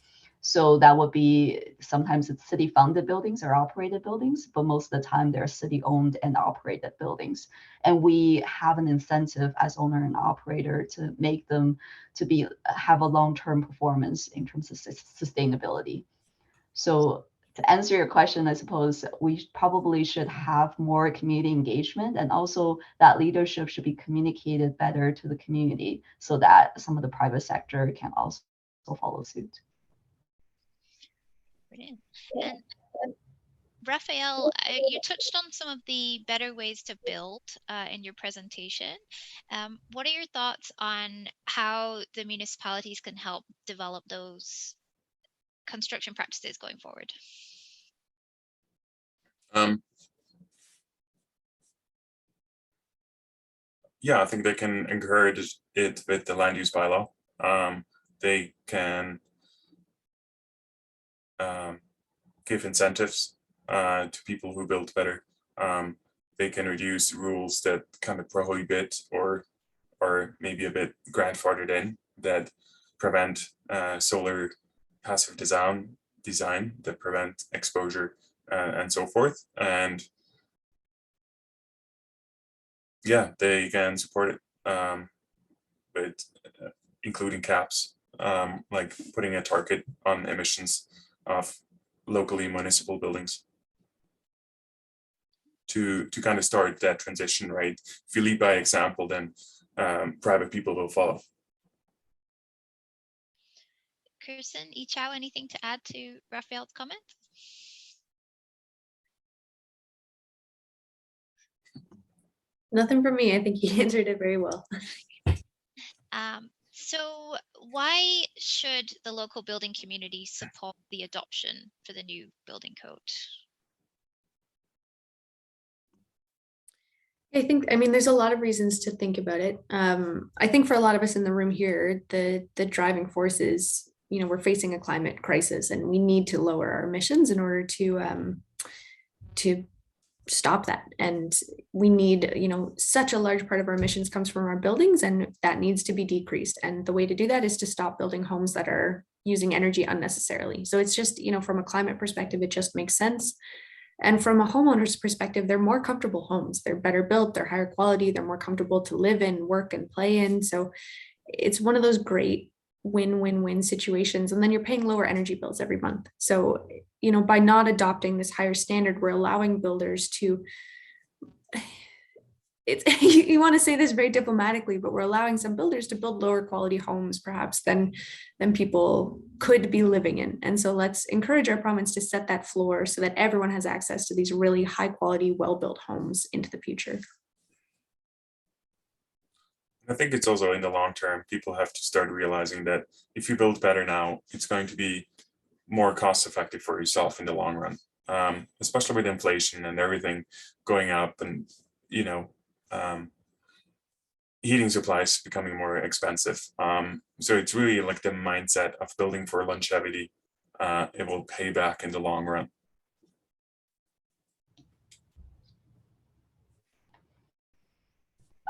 S5: So that would be, sometimes it's city-funded buildings or operated buildings, but most of the time they're city-owned and operated buildings. And we have an incentive as owner and operator to make them to have a long-term performance in terms of sustainability. So to answer your question, I suppose we probably should have more community engagement, and also that leadership should be communicated better to the community so that some of the private sector can also follow suit.
S2: Brilliant. And Raphael, you touched on some of the better ways to build in your presentation. What are your thoughts on how the municipalities can help develop those construction practices going forward?
S4: Yeah, I think they can encourage it with the land use bylaw. They can give incentives to people who build better. They can reduce rules that kind of prohibit or maybe a bit grandfathered in that prevent solar passive design that prevent exposure and so forth. And yeah, they can support it with including caps, like putting a target on emissions of locally municipal buildings to kind of start that transition, right? If you lead by example, then private people will follow.
S2: Kirsten, Ichao, anything to add to Raphael's comment?
S3: Nothing for me. I think he answered it very well.
S2: So why should the local building community support the adoption for the new building code?
S3: I mean, there's a lot of reasons to think about it. I think for a lot of us in the room here, the driving force is, we're facing a climate crisis and we need to lower our emissions in order to stop that. And we need, such a large part of our emissions comes from our buildings, and that needs to be decreased. And the way to do that is to stop building homes that are using energy unnecessarily. So it's just, from a climate perspective, it just makes sense. And from a homeowner's perspective, they're more comfortable homes. They're better built, they're higher quality, they're more comfortable to live in, work, and play in. So it's one of those great win-win-win situations. And then you're paying lower energy bills every month. So, by not adopting this higher standard, we're allowing builders to, you want to say this very diplomatically, but we're allowing some builders to build lower quality homes perhaps than people could be living in. And so let's encourage our province to set that floor so that everyone has access to these really high quality, well-built homes into the future.
S4: I think it's also in the long term, people have to start realizing that if you build better now, it's going to be more cost effective for yourself in the long run, especially with inflation and everything going up and, heating supplies becoming more expensive. So it's really like the mindset of building for longevity. It will pay back in the long run.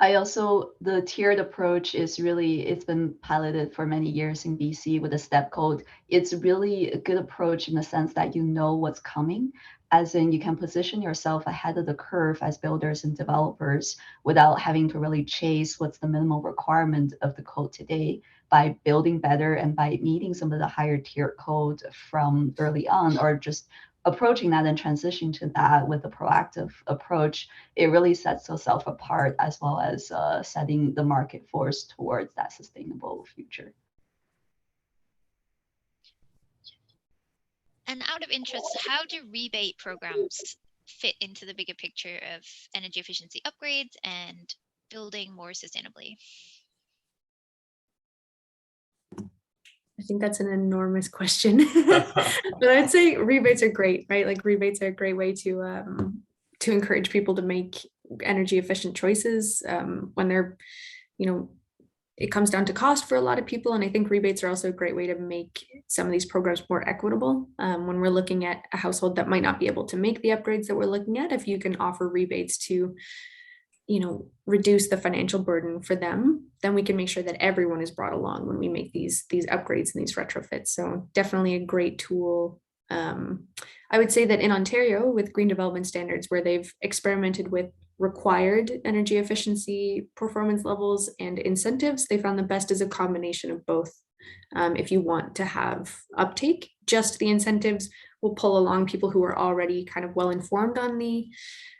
S5: The tiered approach is really, it's been piloted for many years in BC with a step code. It's really a good approach in the sense that you know what's coming, as in you can position yourself ahead of the curve as builders and developers without having to really chase what's the minimal requirement of the code today, by building better and by meeting some of the higher tier code from early on, or just approaching that and transitioning to that with a proactive approach. It really sets yourself apart, as well as setting the market force towards that sustainable future.
S2: And out of interest, how do rebate programs fit into the bigger picture of energy efficiency upgrades and building more sustainably?
S3: I think that's an enormous question, but I'd say rebates are great, right? Like rebates are a great way to encourage people to make energy efficient choices when they're, it comes down to cost for a lot of people. And I think rebates are also a great way to make some of these programs more equitable. When we're looking at a household that might not be able to make the upgrades that we're looking at, if you can offer rebates to reduce the financial burden for them, then we can make sure that everyone is brought along when we make these upgrades and these retrofits. So definitely a great tool. I would say that in Ontario, with green development standards, where they've experimented with required energy efficiency performance levels and incentives, they found the best is a combination of both. If you want to have uptake, just the incentives will pull along people who are already kind of well informed on the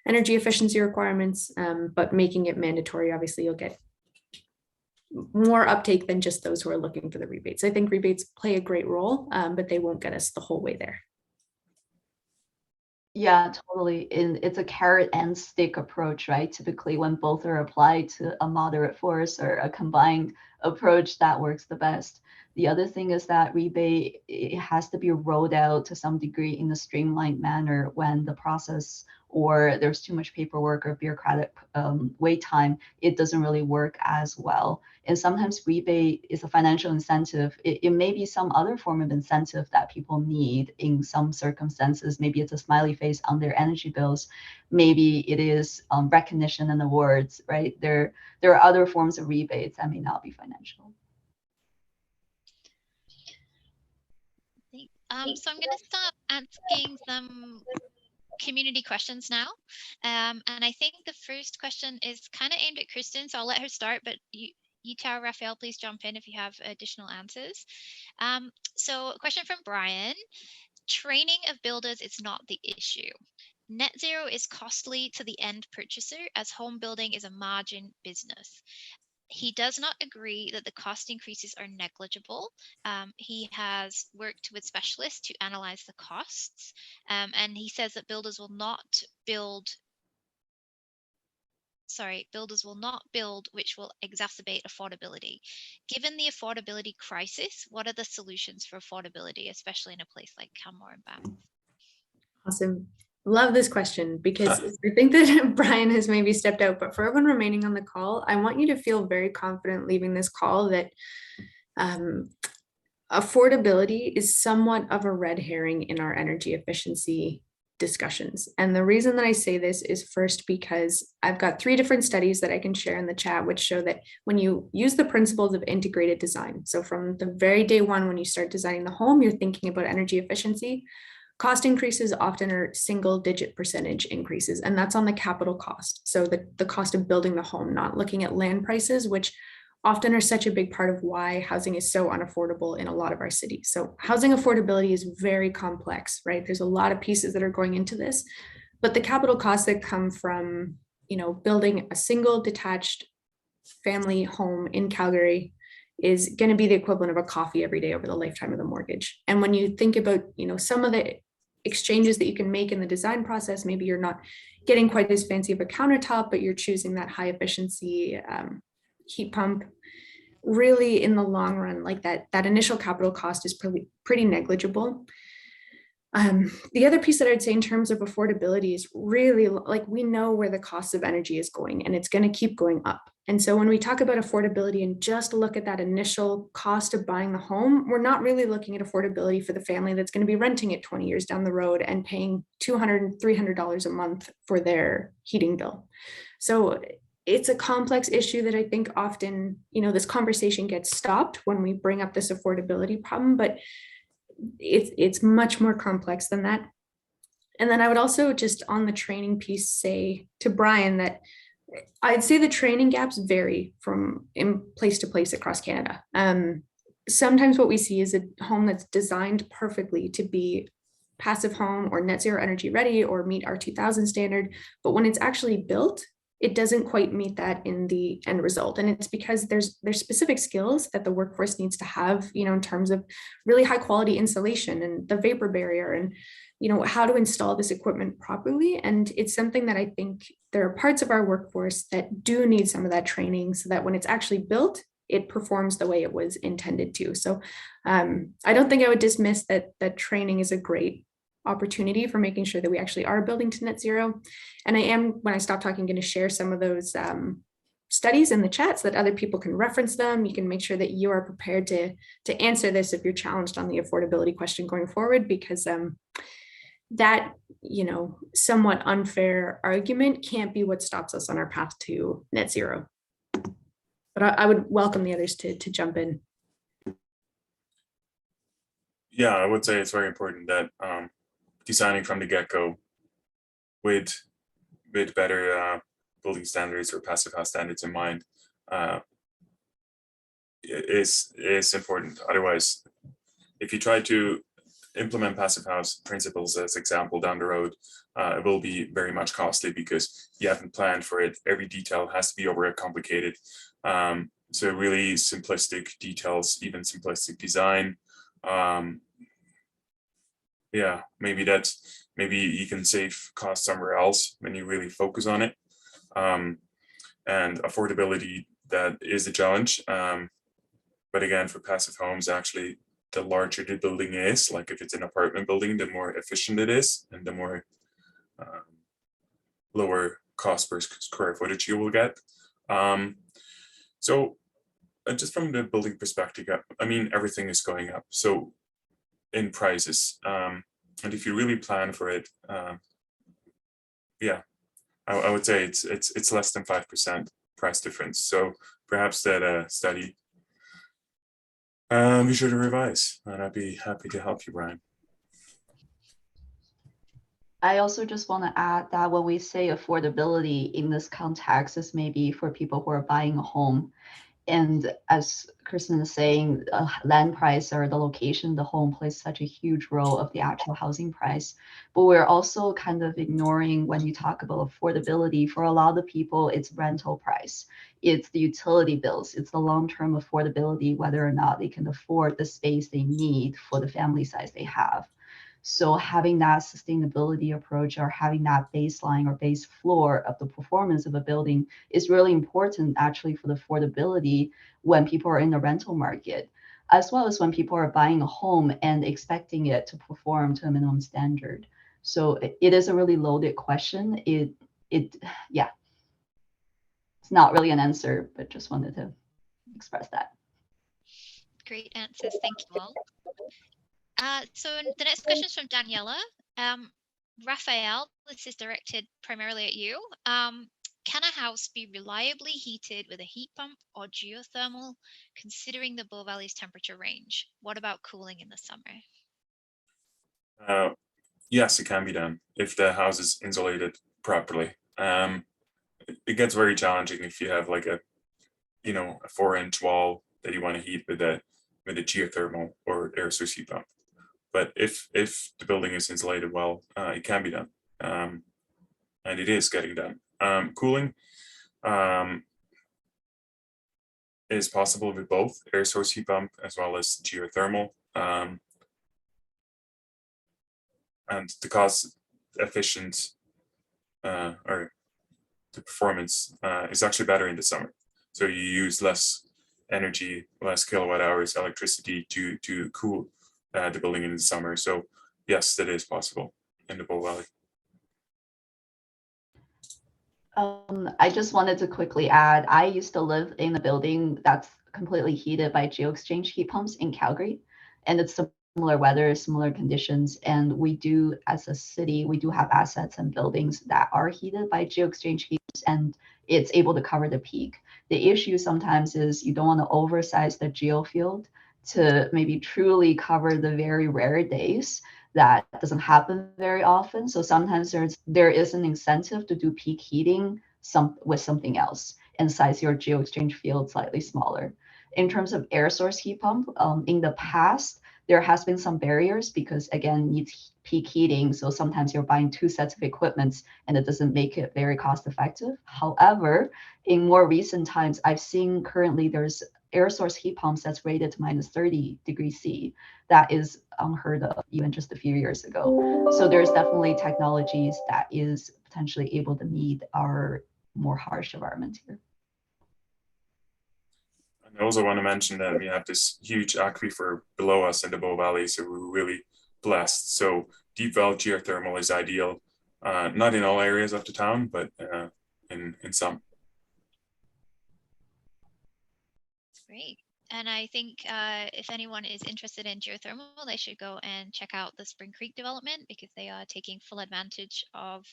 S3: energy efficiency requirements, but making it mandatory, obviously you'll get more uptake than just those who are looking for the rebates. I think rebates play a great role, but they won't get us the whole way there.
S5: Yeah, totally. It's a carrot and stick approach, right? Typically, when both are applied to a moderate force or a combined approach, that works the best. The other thing is that rebate, it has to be rolled out to some degree in a streamlined manner when the process, or there's too much paperwork or bureaucratic wait time, it doesn't really work as well. And sometimes rebate is a financial incentive. It may be some other form of incentive that people need in some circumstances. Maybe it's a smiley face on their energy bills. Maybe it is recognition and awards, right? There are other forms of rebates that may not be financial.
S2: So I'm going to start asking some community questions now. And I think the first question is kind of aimed at Kristen, so I'll let her start, but Ichao, Raphael, please jump in if you have additional answers. So a question from Brian. Training of builders is not the issue. Net zero is costly to the end purchaser, as home building is a margin business. He does not agree that the cost increases are negligible. He has worked with specialists to analyze the costs, and he says that builders will not build, which will exacerbate affordability. Given the affordability crisis, what are the solutions for affordability, especially in a place like Canmore and Banff?
S3: Awesome. Love this question, because I think that Brian has maybe stepped out, but for everyone remaining on the call, I want you to feel very confident leaving this call that affordability is somewhat of a red herring in our energy efficiency discussions. And the reason that I say this is first because I've got 3 different studies that I can share in the chat, which show that when you use the principles of integrated design, so from the very day one, when you start designing the home, you're thinking about energy efficiency. Cost increases often are single-digit percentage increases, and that's on the capital cost. So the cost of building the home, not looking at land prices, which often are such a big part of why housing is so unaffordable in a lot of our cities. So housing affordability is very complex, right? There's a lot of pieces that are going into this, but the capital costs that come from, building a single detached family home in Calgary is going to be the equivalent of a coffee every day over the lifetime of the mortgage. And when you think about, some of the exchanges that you can make in the design process, maybe you're not getting quite as fancy of a countertop, but you're choosing that high efficiency heat pump. Really, in the long run, like that initial capital cost is pretty negligible. The other piece that I'd say in terms of affordability is really, like, we know where the cost of energy is going, and it's going to keep going up. And so when we talk about affordability and just look at that initial cost of buying the home, we're not really looking at affordability for the family that's going to be renting it 20 years down the road and paying $200 and $300 a month for their heating bill. So it's a complex issue that I think often, this conversation gets stopped when we bring up this affordability problem, but it's much more complex than that. And then I would also just on the training piece say to Brian that I'd say the training gaps vary from in place to place across Canada. Sometimes what we see is a home that's designed perfectly to be passive home or net zero energy ready or meet our 2000 standard, but when it's actually built, it doesn't quite meet that in the end result. And it's because there's specific skills that the workforce needs to have, in terms of really high quality insulation and the vapor barrier and, how to install this equipment properly. And it's something that I think there are parts of our workforce that do need some of that training so that when it's actually built, it performs the way it was intended to. So I don't think I would dismiss that training is a great opportunity for making sure that we actually are building to net zero. And I am, when I stop talking, going to share some of those studies in the chat so that other people can reference them. You can make sure that you are prepared to answer this if you're challenged on the affordability question going forward, because that, somewhat unfair argument can't be what stops us on our path to net zero. But I would welcome the others to jump in.
S4: Yeah, I would say it's very important that designing from the get-go with better building standards or passive house standards in mind is important. Otherwise, if you try to implement passive house principles as example down the road, it will be very much costly because you haven't planned for it. Every detail has to be over complicated. So really simplistic details, even simplistic design. Yeah, maybe you can save costs somewhere else when you really focus on it. And affordability, that is a challenge. But again, for passive homes, actually, the larger the building is, like if it's an apartment building, the more efficient it is and the more lower cost per square footage you will get. So just from the building perspective, I mean, everything is going up. So in prices, and if you really plan for it, yeah, I would say it's less than 5% price difference. So perhaps that study be sure to revise, and I'd be happy to help you, Brian.
S5: I also just want to add that when we say affordability in this context, is maybe for people who are buying a home. And as Kristen is saying, land price or the location of the home plays such a huge role of the actual housing price. But we're also kind of ignoring, when you talk about affordability, for a lot of people, it's rental price. It's the utility bills. It's the long-term affordability, whether or not they can afford the space they need for the family size they have. So having that sustainability approach or having that baseline or base floor of the performance of a building is really important actually for the affordability when people are in the rental market, as well as when people are buying a home and expecting it to perform to a minimum standard. So it is a really loaded question. Yeah, it's not really an answer, but just wanted to express that.
S2: Great answers. Thank you all. So the next question is from Daniela. Raphael, this is directed primarily at you. Can a house be reliably heated with a heat pump or geothermal, considering the Bow Valley's temperature range? What about cooling in the summer?
S4: Yes, it can be done if the house is insulated properly. It gets very challenging if you have like a 4-inch wall that you want to heat with a geothermal or air source heat pump. But if the building is insulated well, it can be done, and it is getting done. Cooling is possible with both air source heat pump as well as geothermal, and the cost efficient or the performance is actually better in the summer. So you use less energy, less kilowatt hours electricity to cool the building in the summer. So yes, that is possible in the Bow Valley.
S5: I just wanted to quickly add, I used to live in a building that's completely heated by geo-exchange heat pumps in Calgary, and it's the similar weather, similar conditions, and we do, as a city, we do have assets and buildings that are heated by geo-exchange heaters, and it's able to cover the peak. The issue sometimes is you don't want to oversize the geofield to maybe truly cover the very rare days. That doesn't happen very often. So sometimes there is an incentive to do peak heating with something else and size your geo-exchange field slightly smaller. In terms of air source heat pump, in the past, there has been some barriers because, again, needs peak heating. So sometimes you're buying two sets of equipment and it doesn't make it very cost effective. However, in more recent times, I've seen currently there's air source heat pumps that's rated to -30 degrees C. That is unheard of even just a few years ago. So there's definitely technologies that is potentially able to meet our more harsh environment here.
S4: I also want to mention that we have this huge aquifer below us in the Bow Valley, so we're really blessed. So deep well geothermal is ideal, not in all areas of the town, but in some.
S2: Great. And I think if anyone is interested in geothermal, they should go and check out the Spring Creek development because they are taking full advantage of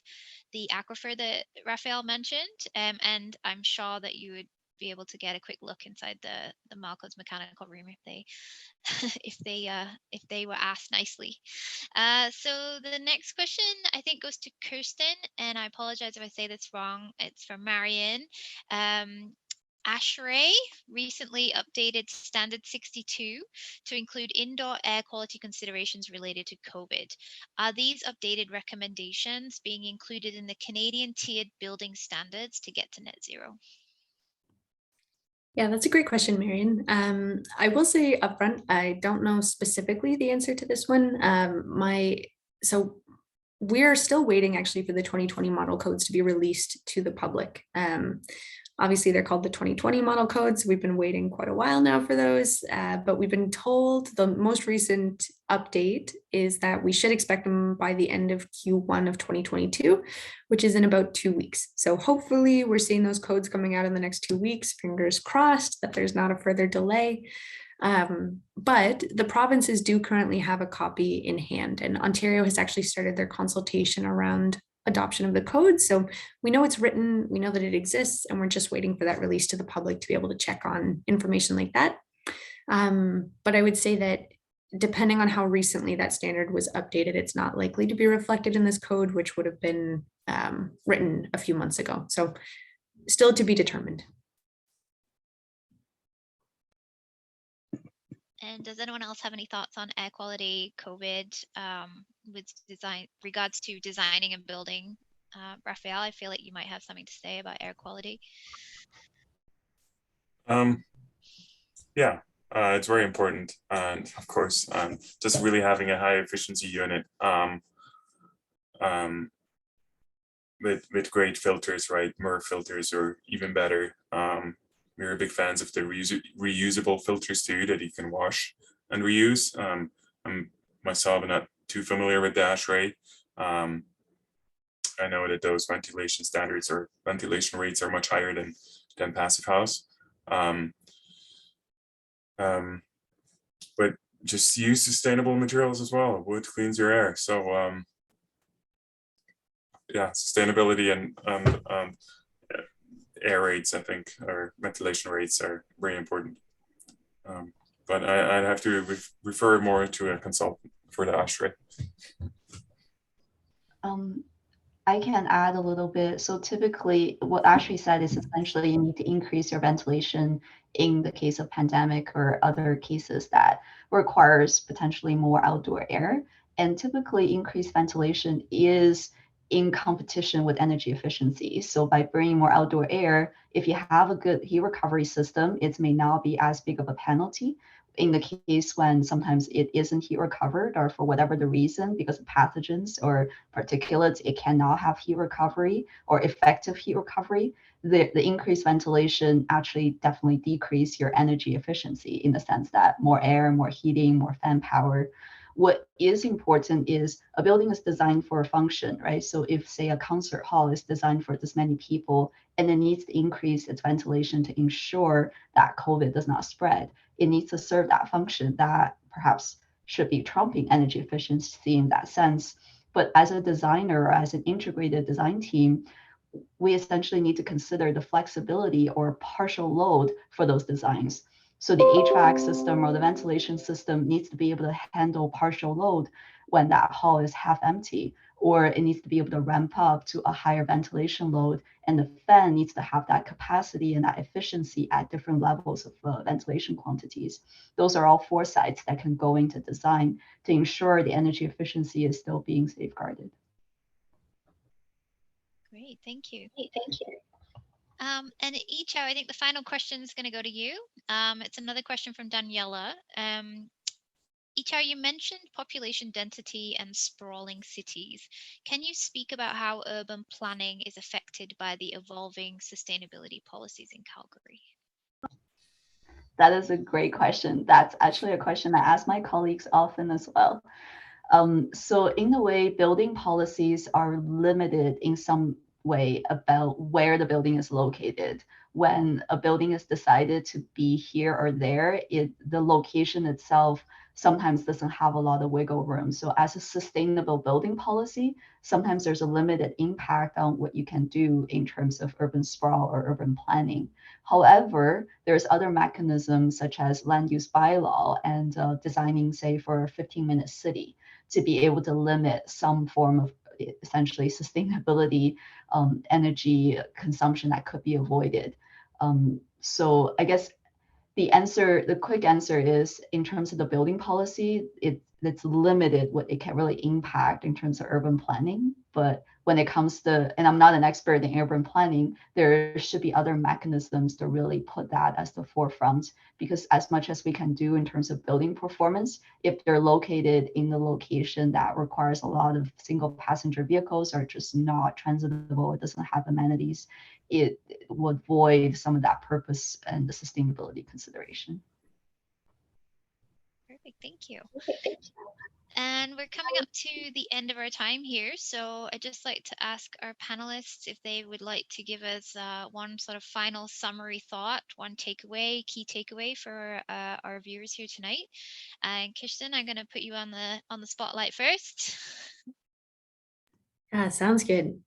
S2: the aquifer that Raphael mentioned. And I'm sure that you would be able to get a quick look inside the Marco's mechanical room if they if they were asked nicely. So the next question I think goes to Kirsten, and I apologize if I say this wrong. It's from Marion. ASHRAE recently updated Standard 62 to include indoor air quality considerations related to COVID. Are these updated recommendations being included in the Canadian tiered building standards to get to net zero?
S3: Yeah, that's a great question, Marion. I will say upfront, I don't know specifically the answer to this one. So we're still waiting actually for the 2020 model codes to be released to the public. Obviously, they're called the 2020 model codes. We've been waiting quite a while now for those, but we've been told the most recent update is that we should expect them by the end of Q1 of 2022, which is in about 2 weeks. So hopefully we're seeing those codes coming out in the next 2 weeks. Fingers crossed that there's not a further delay. But the provinces do currently have a copy in hand, and Ontario has actually started their consultation around adoption of the code. So we know it's written, we know that it exists, and we're just waiting for that release to the public to be able to check on information like that. But I would say that depending on how recently that standard was updated, it's not likely to be reflected in this code, which would have been written a few months ago. So still to be determined.
S2: And does anyone else have any thoughts on air quality, COVID, with regards to designing and building? Raphael, I feel like you might have something to say about air quality.
S4: Yeah, it's very important, and of course, just really having a high efficiency unit with great filters, right? MERV filters are even better. We're big fans of the reusable filters too that you can wash and reuse. I'm myself not too familiar with the ASHRAE. I know that those ventilation standards or ventilation rates are much higher than passive house. But just use sustainable materials as well. Wood cleans your air. So yeah, sustainability and air rates, I think, or ventilation rates are very important. But I'd have to refer more to a consultant for the ASHRAE.
S5: I can add a little bit. So typically what ASHRAE said is essentially you need to increase your ventilation in the case of pandemic or other cases that requires potentially more outdoor air. And typically increased ventilation is in competition with energy efficiency. So by bringing more outdoor air, if you have a good heat recovery system, it may not be as big of a penalty. In the case when sometimes it isn't heat recovered or for whatever the reason, because of pathogens or particulates, it cannot have heat recovery or effective heat recovery, the increased ventilation actually definitely decrease your energy efficiency in the sense that more air, more heating, more fan power. What is important is a building is designed for a function, right? So if say a concert hall is designed for this many people and it needs to increase its ventilation to ensure that COVID does not spread, it needs to serve that function that perhaps should be trumping energy efficiency in that sense. But as a designer or as an integrated design team, we essentially need to consider the flexibility or partial load for those designs. So the HVAC system or the ventilation system needs to be able to handle partial load when that hall is half empty, or it needs to be able to ramp up to a higher ventilation load, and the fan needs to have that capacity and that efficiency at different levels of ventilation quantities. Those are all foresights that can go into design to ensure the energy efficiency is still being safeguarded.
S2: Great, thank you.
S5: Thank you.
S2: And Ichao, I think the final question is going to go to you. It's another question from Daniela. Ichao, you mentioned population density and sprawling cities. Can you speak about how urban planning is affected by the evolving sustainability policies in Calgary?
S5: That is a great question. That's actually a question I ask my colleagues often as well. So in a way, building policies are limited in some way about where the building is located. When a building is decided to be here or there, the location itself sometimes doesn't have a lot of wiggle room. So as a sustainable building policy, sometimes there's a limited impact on what you can do in terms of urban sprawl or urban planning. However, there's other mechanisms such as land use bylaw and designing, say, for a 15-minute city to be able to limit some form of essentially sustainability energy consumption that could be avoided. So I guess the quick answer is, in terms of the building policy, it's limited what it can really impact in terms of urban planning. But when it comes to, and I'm not an expert in urban planning, there should be other mechanisms to really put that as the forefront, because as much as we can do in terms of building performance, if they're located in the location that requires a lot of single passenger vehicles or just not transitable, it doesn't have amenities, it would void some of that purpose and the sustainability consideration.
S2: Perfect, thank you. And we're coming up to the end of our time here. So I'd just like to ask our panelists if they would like to give us one sort of final summary thought, one takeaway, key takeaway for our viewers here tonight. And Kirsten, I'm going to put you on the spotlight first.
S3: Sounds good.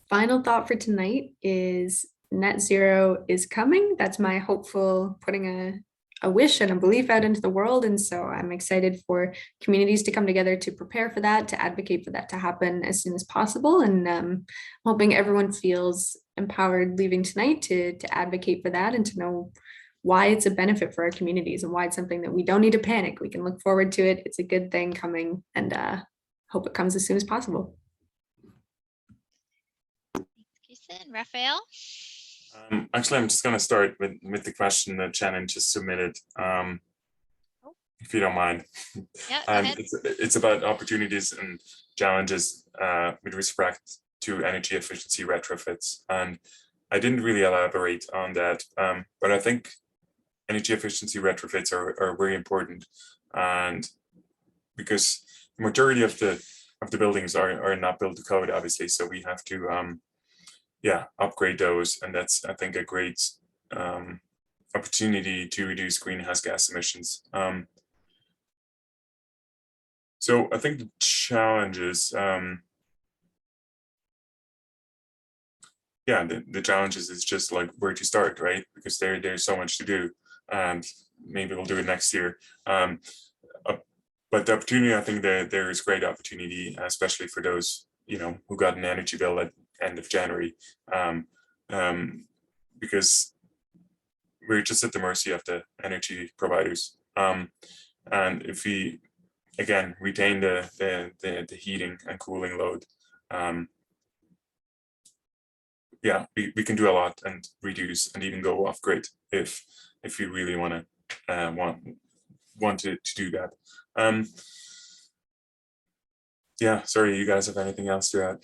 S3: Final thought for tonight is net zero is coming. That's my hopeful putting a wish and a belief out into the world. And so I'm excited for communities to come together to prepare for that, to advocate for that to happen as soon as possible. And hoping everyone feels empowered leaving tonight to advocate for that and to know why it's a benefit for our communities and why it's something that we don't need to panic. We can look forward to it. It's a good thing coming, and hope it comes as soon as possible.
S2: Kirsten, Raphael?
S4: Actually, I'm just going to start with the question that Shannon just submitted, if you don't mind.
S2: Yeah,
S4: it's about opportunities and challenges with respect to energy efficiency retrofits. And I didn't really elaborate on that, but I think energy efficiency retrofits are very important, and because the majority of the buildings are not built to code, obviously, so we have to upgrade those, and that's, I think, a great opportunity to reduce greenhouse gas emissions. So I think the challenges, the challenges is just like where to start, right? Because there's so much to do, and maybe we'll do it next year. But the opportunity, I think that there is great opportunity, especially for those, who got an energy bill at end of January, because we're just at the mercy of the energy providers. And if we, again, retain the heating and cooling load, we can do a lot and reduce and even go off grid if we really want to do that. Sorry, you guys have anything else to add?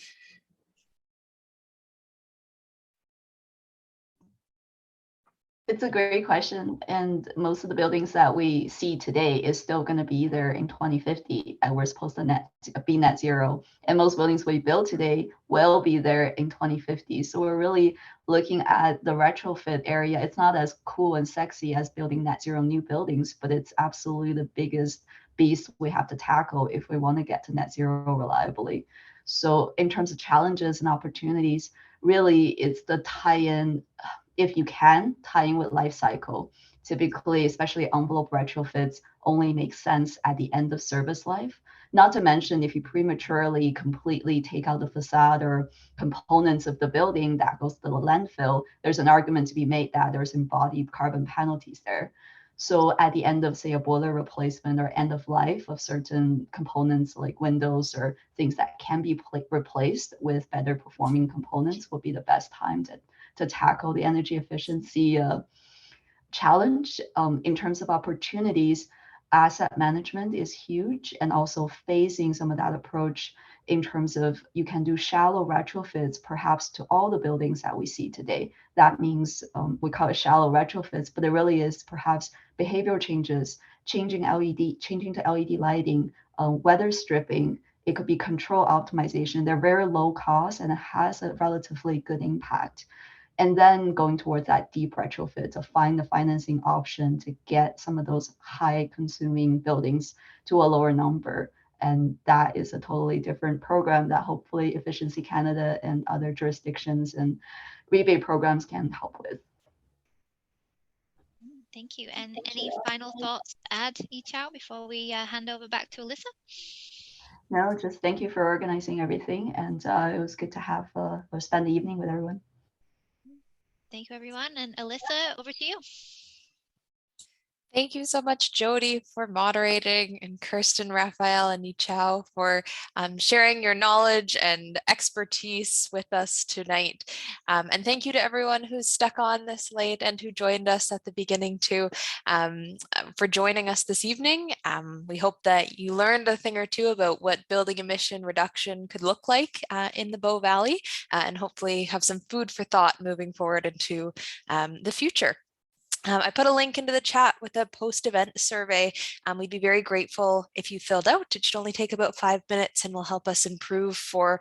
S5: It's a great question. And most of the buildings that we see today is still going to be there in 2050. And we're supposed to be net zero. And most buildings we build today will be there in 2050. So we're really looking at the retrofit area. It's not as cool and sexy as building net zero new buildings, but it's absolutely the biggest beast we have to tackle if we want to get to net zero reliably. So in terms of challenges and opportunities, really it's the tie-in, if you can, tie in with life cycle. Typically, especially envelope retrofits only make sense at the end of service life. Not to mention, if you prematurely completely take out the facade or components of the building that goes to the landfill, there's an argument to be made that there's embodied carbon penalties there. So at the end of, say, a boiler replacement or end of life of certain components like windows or things that can be replaced with better performing components will be the best time to tackle the energy efficiency challenge. In terms of opportunities, asset management is huge, and also phasing some of that approach in terms of you can do shallow retrofits perhaps to all the buildings that we see today. That means we call it shallow retrofits, but it really is perhaps behavioral changes, changing to LED lighting, weather stripping. It could be control optimization. They're very low cost and it has a relatively good impact. And then going towards that deep retrofit to find the financing option to get some of those high consuming buildings to a lower number. And that is a totally different program that hopefully Efficiency Canada and other jurisdictions and rebate programs can help with.
S2: Thank you. And any final thoughts to add, Ichao, before we hand over back to Alyssa?
S5: No, just thank you for organizing everything. And it was good to have or spend the evening with everyone.
S2: Thank you, everyone. And Alyssa, over to you.
S1: Thank you so much, Jody, for moderating, and Kirsten, Raphael, and Ichao for sharing your knowledge and expertise with us tonight. And thank you to everyone who's stuck on this late and who joined us at the beginning too, for joining us this evening. We hope that you learned a thing or two about what building emission reduction could look like in the Bow Valley, and hopefully have some food for thought moving forward into the future. I put a link into the chat with a post-event survey. We'd be very grateful if you filled out. It should only take about 5 minutes and will help us improve for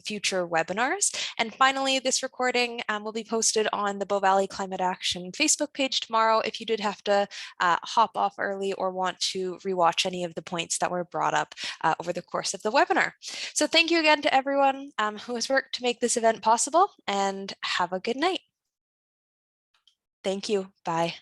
S1: future webinars. And finally, this recording will be posted on the Bow Valley Climate Action Facebook page tomorrow if you did have to hop off early or want to rewatch any of the points that were brought up over the course of the webinar. So thank you again to everyone who has worked to make this event possible, and have a good night. Thank you. Bye.